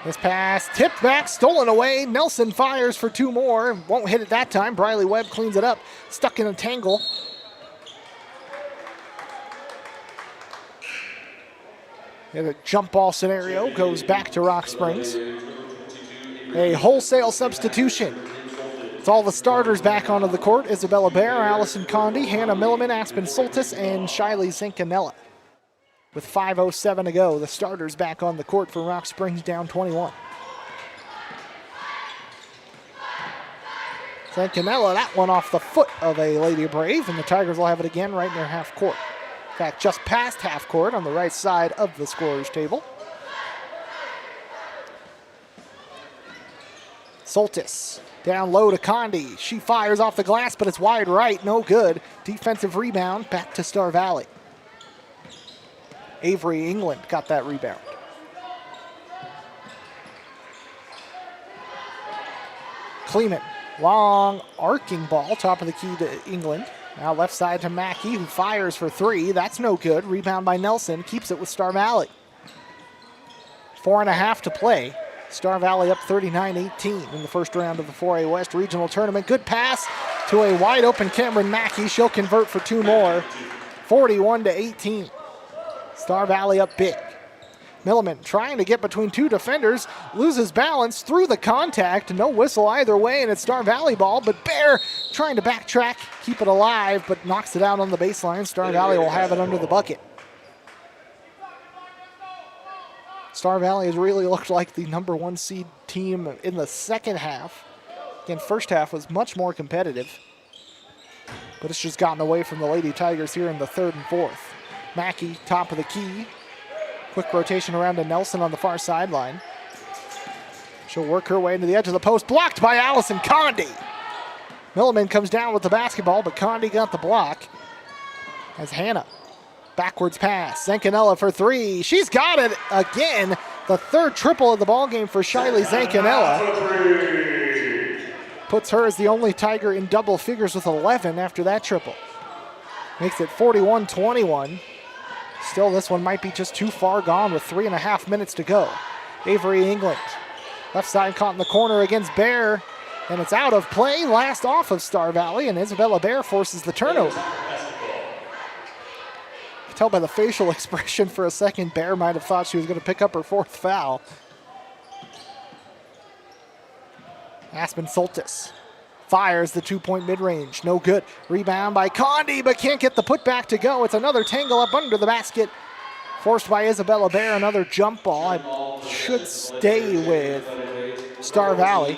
This pass tipped back, stolen away. Nelson fires for 2 more. Won't hit it that time. Briley Webb cleans it up. Stuck in a tangle. And a jump ball scenario goes back to Rock Springs. A wholesale substitution. It's all the starters back onto the court. Isabella Bear, Allison Condi, Hannah Milliman, Aspen Soltis, and Shiley Zincanella. With 5:07 to go, the starters back on the court for Rock Springs, down 21. Zincanella, that one off the foot of a Lady Brave, and the Tigers will have it again right in their half court. In fact, just past half court on the right side of the scorer's table. Soltis down low to Condi. She fires off the glass, but it's wide right, no good. Defensive rebound, back to Star Valley. Avery England got that rebound. Kleeman, long arcing ball, top of the key to England. Now left side to Mackey, who fires for 3. That's no good. Rebound by Nelson, keeps it with Star Valley. 4.5 to play. Star Valley up 39-18 in the first round of the 4A West Regional Tournament. Good pass to a wide open Cameron Mackey. She'll convert for 2 more. 41-18. Star Valley up big. Milliman trying to get between 2 defenders, loses balance through the contact. No whistle either way, and it's Star Valley ball, but Bear trying to backtrack, keep it alive, but knocks it out on the baseline. Star Valley will have it under the bucket. Star Valley has really looked like the number 1 seed team in the second half. Again, first half was much more competitive, but it's just gotten away from the Lady Tigers here in the third and fourth. Mackey, top of the key. Quick rotation around to Nelson on the far sideline. She'll work her way into the edge of the post, blocked by Allison Condi. Milliman comes down with the basketball, but Condi got the block. As Hannah, backwards pass. Zancanella for 3. She's got it again. The third triple of the ballgame for Shiley Zancanella. Puts her as the only Tiger in double figures with 11 after that triple. Makes it 41-21. Still, this one might be just too far gone with 3.5 minutes to go. Avery England, left side caught in the corner against Bear, and it's out of play. Last off of Star Valley, and Isabella Bear forces the turnover. You can tell by the facial expression for a second, Bear might have thought she was going to pick up her 4th foul. Aspen Soltis fires the 2-point mid-range. No good. Rebound by Condi, but can't get the putback to go. It's another tangle up under the basket. Forced by Isabella Bear. Another jump ball. It should stay with Star Valley.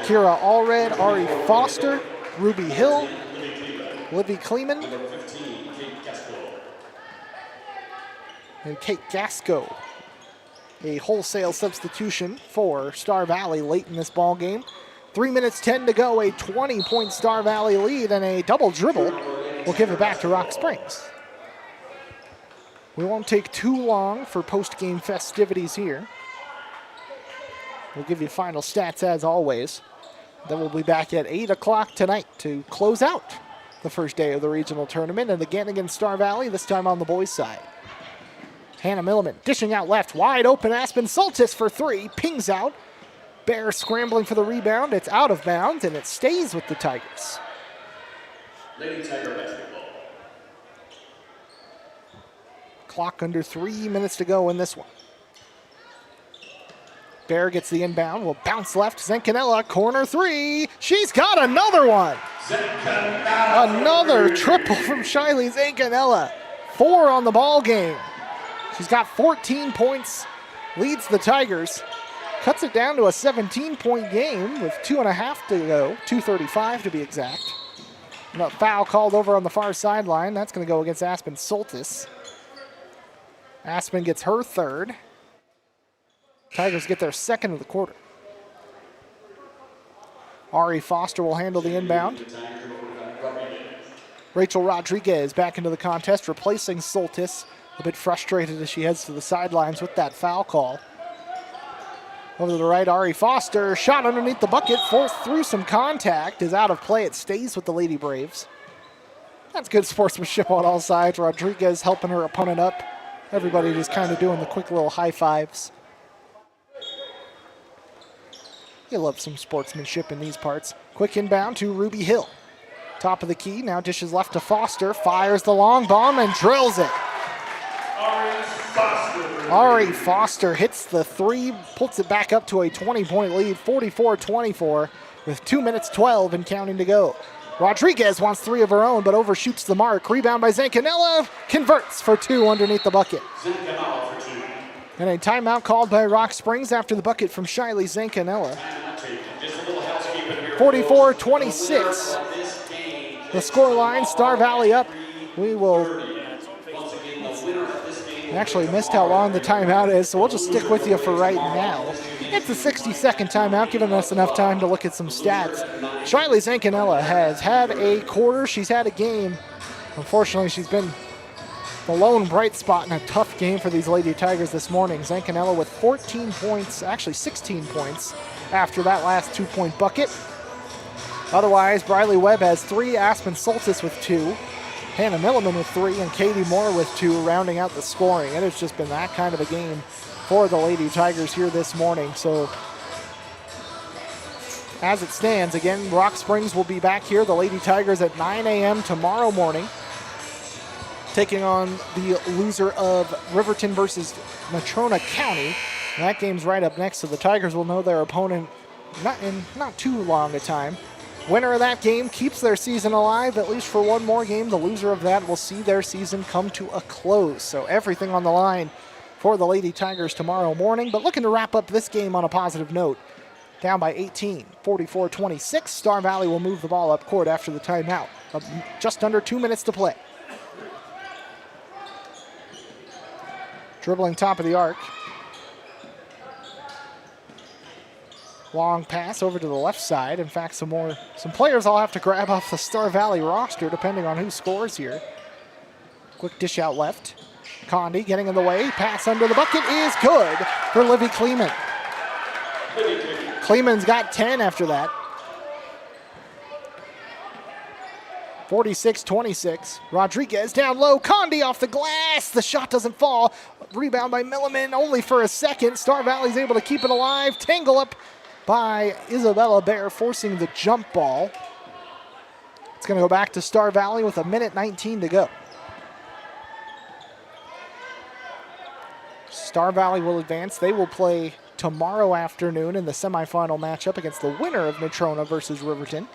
Kira Allred, Ari Foster, Ruby Hill, Livy Kleeman, and Kate Gasco. A wholesale substitution for Star Valley late in this ball game. 3 minutes 10 to go, a 20-point Star Valley lead, and a double dribble will give it back to Rock Springs. We won't take too long for post-game festivities here. We'll give you final stats as always. Then we'll be back at 8 o'clock tonight to close out the first day of the regional tournament, and again against Star Valley, this time on the boys' side. Hannah Milliman dishing out left, wide open. Aspen Soltis for 3, pings out. Bear scrambling for the rebound. It's out of bounds, and it stays with the Tigers. Lady Tiger basketball. Clock under 3 minutes to go in this one. Bear gets the inbound, will bounce left. Zancanella, corner 3. She's got another one. Another triple from Shiley Zancanella. 4 on the ball game. She's got 14 points, leads the Tigers, cuts it down to a 17-point game with 2.5 to go, 2:35 to be exact. And a foul called over on the far sideline. That's going to go against Aspen Soltis. Aspen gets her 3rd. Tigers get their 2nd of the quarter. Ari Foster will handle the inbound. Rachel Rodriguez back into the contest, replacing Soltis. a bit frustrated as she heads to the sidelines with that foul call. Over to the right, Ari Foster, shot underneath the bucket, forced through some contact, is out of play. It stays with the Lady Braves. That's good sportsmanship on all sides. Rodriguez helping her opponent up. Everybody just kind of doing the quick little high fives. You love some sportsmanship in these parts. Quick inbound to Ruby Hill. Top of the key, now dishes left to Foster, fires the long bomb and drills it. Ari Foster hits the three, puts it back up to a 20-point lead, 44-24, with 2 minutes 12 and counting to go. Rodriguez wants three of her own, but overshoots the mark. Rebound by Zancanella, converts for two underneath the bucket. And a timeout called by Rock Springs after the bucket from Shiley Zancanella. 44-26. The scoreline, Star Valley up. We will actually missed how long the timeout is, so we'll just stick with you for right now. It's a 60-second timeout, giving us enough time to look at some stats. Shiley Zancanella has had a quarter. She's had a game. Unfortunately, she's been the lone bright spot in a tough game for these Lady Tigers this morning. Zancanella with 14 points, actually 16 points, after that last 2-point bucket. Otherwise, Briley Webb has 3, Aspen Soltis with 2, Hannah Milliman with 3, and Katie Moore with 2, rounding out the scoring. It has just been that kind of a game for the Lady Tigers here this morning. So, as it stands, again, Rock Springs will be back here, the Lady Tigers, at 9 a.m. tomorrow morning, taking on the loser of Riverton versus Natrona County. And that game's right up next, so the Tigers will know their opponent not too long a time. Winner of that game keeps their season alive, at least for one more game. The loser of that will see their season come to a close. So everything on the line for the Lady Tigers tomorrow morning, but looking to wrap up this game on a positive note. Down by 18, 44-26. Star Valley will move the ball up court after the timeout. Just under 2 minutes to play. Dribbling top of the arc. Long pass over to the left side. In fact, some players I'll have to grab off the Star Valley roster depending on who scores here. Quick dish out left. Condi getting in the way. Pass under the bucket is good for Livy Kleeman. Kleeman's got 10 after that. 46-26. Rodriguez down low. Condi off the glass. The shot doesn't fall. Rebound by Milliman only for a second. Star Valley's able to keep it alive. Tangle up by Isabella Bear, forcing the jump ball. It's going to go back to Star Valley with 1:19 to go. Star Valley will advance. They will play tomorrow afternoon in the semifinal matchup against the winner of Natrona versus Riverton.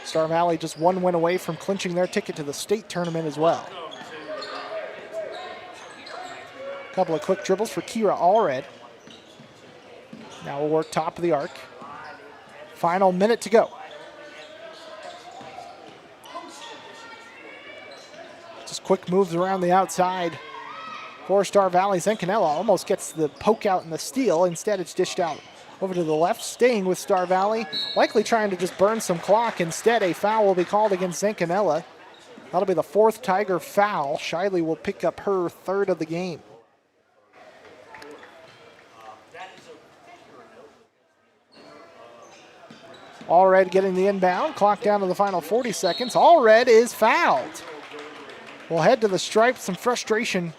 Star Valley just one win away from clinching their ticket to the state tournament as well. A couple of quick dribbles for Kira Allred. Now we'll work top of the arc. Final minute to go. Just quick moves around the outside for Star Valley. Zancanella almost gets the poke out and the steal. Instead, it's dished out over to the left, staying with Star Valley. Likely trying to just burn some clock. Instead, a foul will be called against Zancanella. That'll be the 4th Tiger foul. Shiley will pick up her 3rd of the game. Allred getting the inbound. Clock down to the final 40 seconds. Allred is fouled. We'll head to the stripe. Some frustration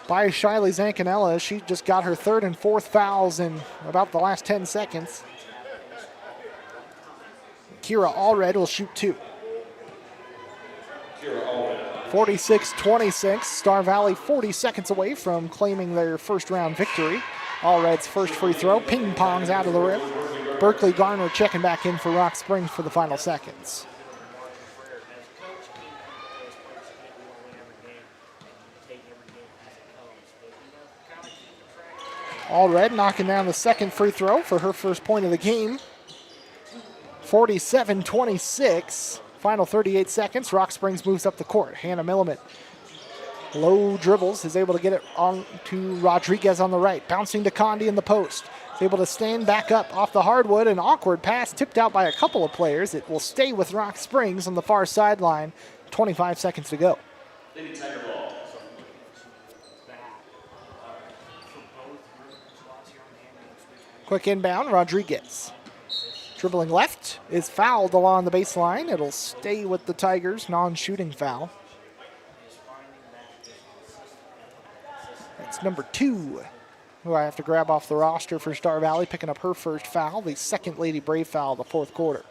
by Shiley Zancanella. She just got her 3rd and 4th fouls in about the last 10 seconds. Kira Allred will shoot 2. 46-26. Star Valley 40 seconds away from claiming their first round victory. Allred's first free throw. Ping pongs out of the rim. Berkeley Garner checking back in for Rock Springs for the final seconds. Allred knocking down the 2nd free throw for her first point of the game. 47-26. Final 38 seconds. Rock Springs moves up the court. Hannah Milliman. Low dribbles, is able to get it on to Rodriguez on the right. Bouncing to Condi in the post. Is able to stand back up off the hardwood. An awkward pass tipped out by a couple of players. It will stay with Rock Springs on the far sideline. 25 seconds to go. Quick inbound, Rodriguez. Dribbling left is fouled along the baseline. It'll stay with the Tigers, non-shooting foul. That's number 2, who I have to grab off the roster for Star Valley, picking up her first foul, the second Lady Brave foul of the fourth quarter.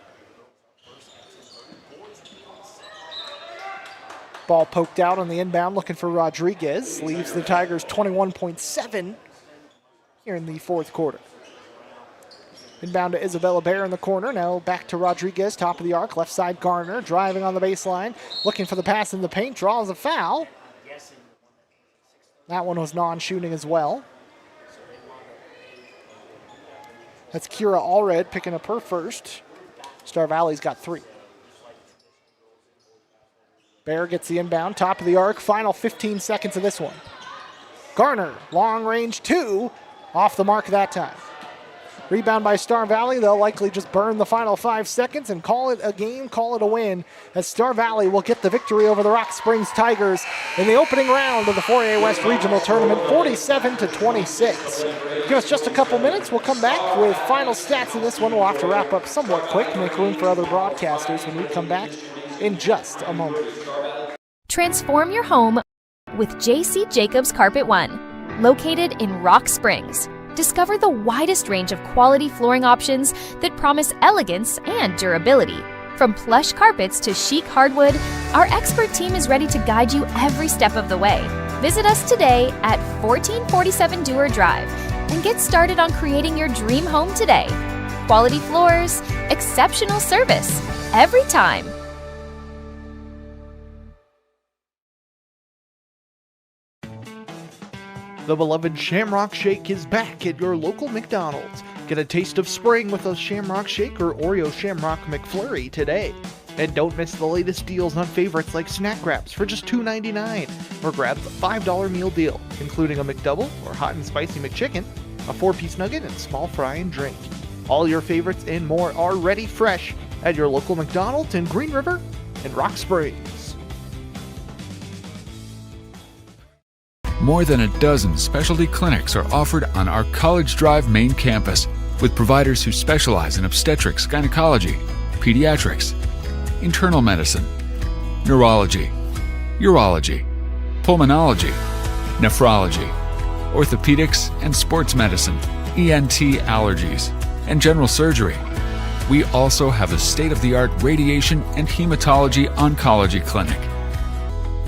Ball poked out on the inbound, looking for Rodriguez. Leaves the Tigers 21.7 here in the fourth quarter. Inbound to Isabella Bear in the corner. Now back to Rodriguez, top of the arc. Left side Garner, driving on the baseline. Looking for the pass in the paint, draws a foul. That one was non-shooting as well. That's Kira Allred picking up her first. Star Valley's got 3. Bear gets the inbound, top of the arc, final 15 seconds of this one. Garner, long range 2, off the mark that time. Rebound by Star Valley. They'll likely just burn the final 5 seconds and call it a game, call it a win, as Star Valley will get the victory over the Rock Springs Tigers in the opening round of the 4A West Regional Tournament, 47-26. Give us just a couple minutes. We'll come back with final stats in this one. We'll have to wrap up somewhat quick, make room for other broadcasters when we come back in just a moment. Transform your home with J.C. Jacobs Carpet One, located in Rock Springs. Discover the widest range of quality flooring options that promise elegance and durability. From plush carpets to chic hardwood, our expert team is ready to guide you every step of the way. Visit us today at 1447 Dewar Drive and get started on creating your dream home today. Quality floors, exceptional service, every time. The beloved Shamrock Shake is back at your local McDonald's. Get a taste of spring with a Shamrock Shake or Oreo Shamrock McFlurry today. And don't miss the latest deals on favorites like snack wraps for just $2.99. Or grab the $5 meal deal, including a McDouble or hot and spicy McChicken, a 4-piece nugget, and small fry and drink. All your favorites and more are ready fresh at your local McDonald's in Green River and Rock Springs. More than a dozen specialty clinics are offered on our College Drive main campus with providers who specialize in obstetrics, gynecology, pediatrics, internal medicine, neurology, urology, pulmonology, nephrology, orthopedics and sports medicine, ENT allergies, and general surgery. We also have a state-of-the-art radiation and hematology oncology clinic,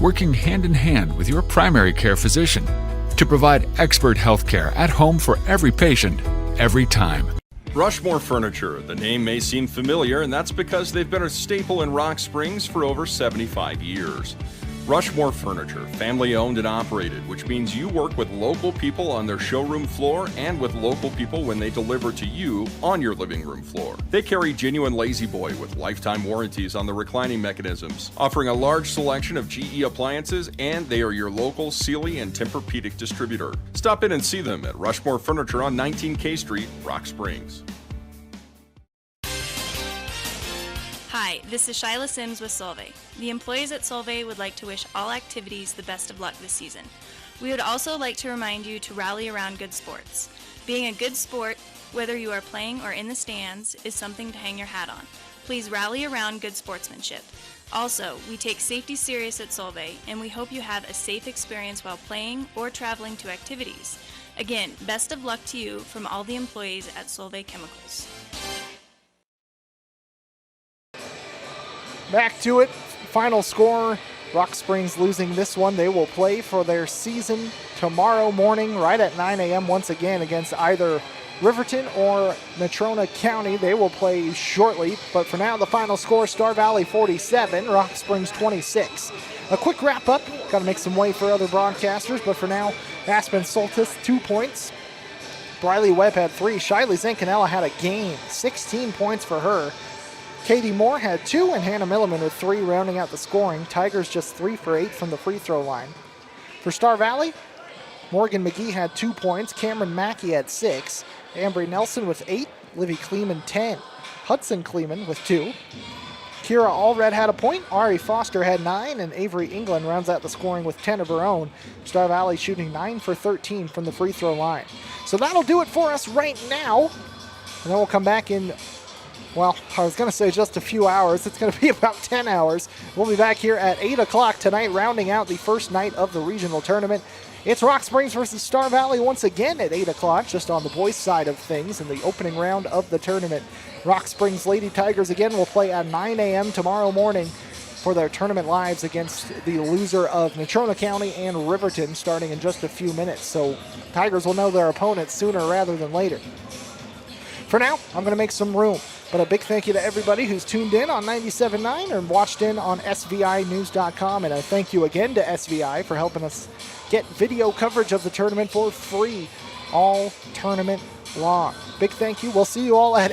working hand in hand with your primary care physician to provide expert health care at home for every patient, every time. Rushmore Furniture. The name may seem familiar, and that's because they've been a staple in Rock Springs for over 75 years. Rushmore Furniture, family owned and operated, which means you work with local people on their showroom floor and with local people when they deliver to you on your living room floor. They carry genuine Lazy Boy with lifetime warranties on the reclining mechanisms, offering a large selection of GE appliances, and they are your local Sealy and Tempur-Pedic distributor. Stop in and see them at Rushmore Furniture on 19K Street, Rock Springs. Hi, this is Shyla Sims with Solvay. The employees at Solvay would like to wish all activities the best of luck this season. We would also like to remind you to rally around good sports. Being a good sport, whether you are playing or in the stands, is something to hang your hat on. Please rally around good sportsmanship. Also, we take safety serious at Solvay, and we hope you have a safe experience while playing or traveling to activities. Again, best of luck to you from all the employees at Solvay Chemicals. Back to it. Final score, Rock Springs losing this one. They will play for their season tomorrow morning right at 9 a.m. once again against either Riverton or Natrona County. They will play shortly, but for now the final score, Star Valley 47, Rock Springs 26. A quick wrap up. Got to make some way for other broadcasters, but for now, Aspen Soltis 2 points. Briley Webb had 3. Shiley Zancanella had a game, 16 points for her. Katie Moore had 2, and Hannah Milliman with 3, rounding out the scoring. Tigers just 3 for 8 from the free throw line. For Star Valley, Morgan McGee had 2 points. Cameron Mackey had 6. Ambry Nelson with 8. Livy Kleeman 10. Hudson Kleeman with 2. Kira Allred had a point, Ari Foster had 9, and Avery England rounds out the scoring with 10 of her own. Star Valley shooting 9 for 13 from the free throw line. So that'll do it for us right now. And then we'll come back in, well, I was going to say just a few hours. It's going to be about 10 hours. We'll be back here at 8 o'clock tonight, rounding out the first night of the regional tournament. It's Rock Springs versus Star Valley once again at 8 o'clock, just on the boys' side of things in the opening round of the tournament. Rock Springs Lady Tigers again will play at 9 a.m. tomorrow morning for their tournament lives against the loser of Natrona County and Riverton, starting in just a few minutes. So Tigers will know their opponents sooner rather than later. For now, I'm going to make some room. But a big thank you to everybody who's tuned in on 97.9 or watched in on SVInews.com. And a thank you again to SVI for helping us get video coverage of the tournament for free all tournament long. Big thank you. We'll see you all at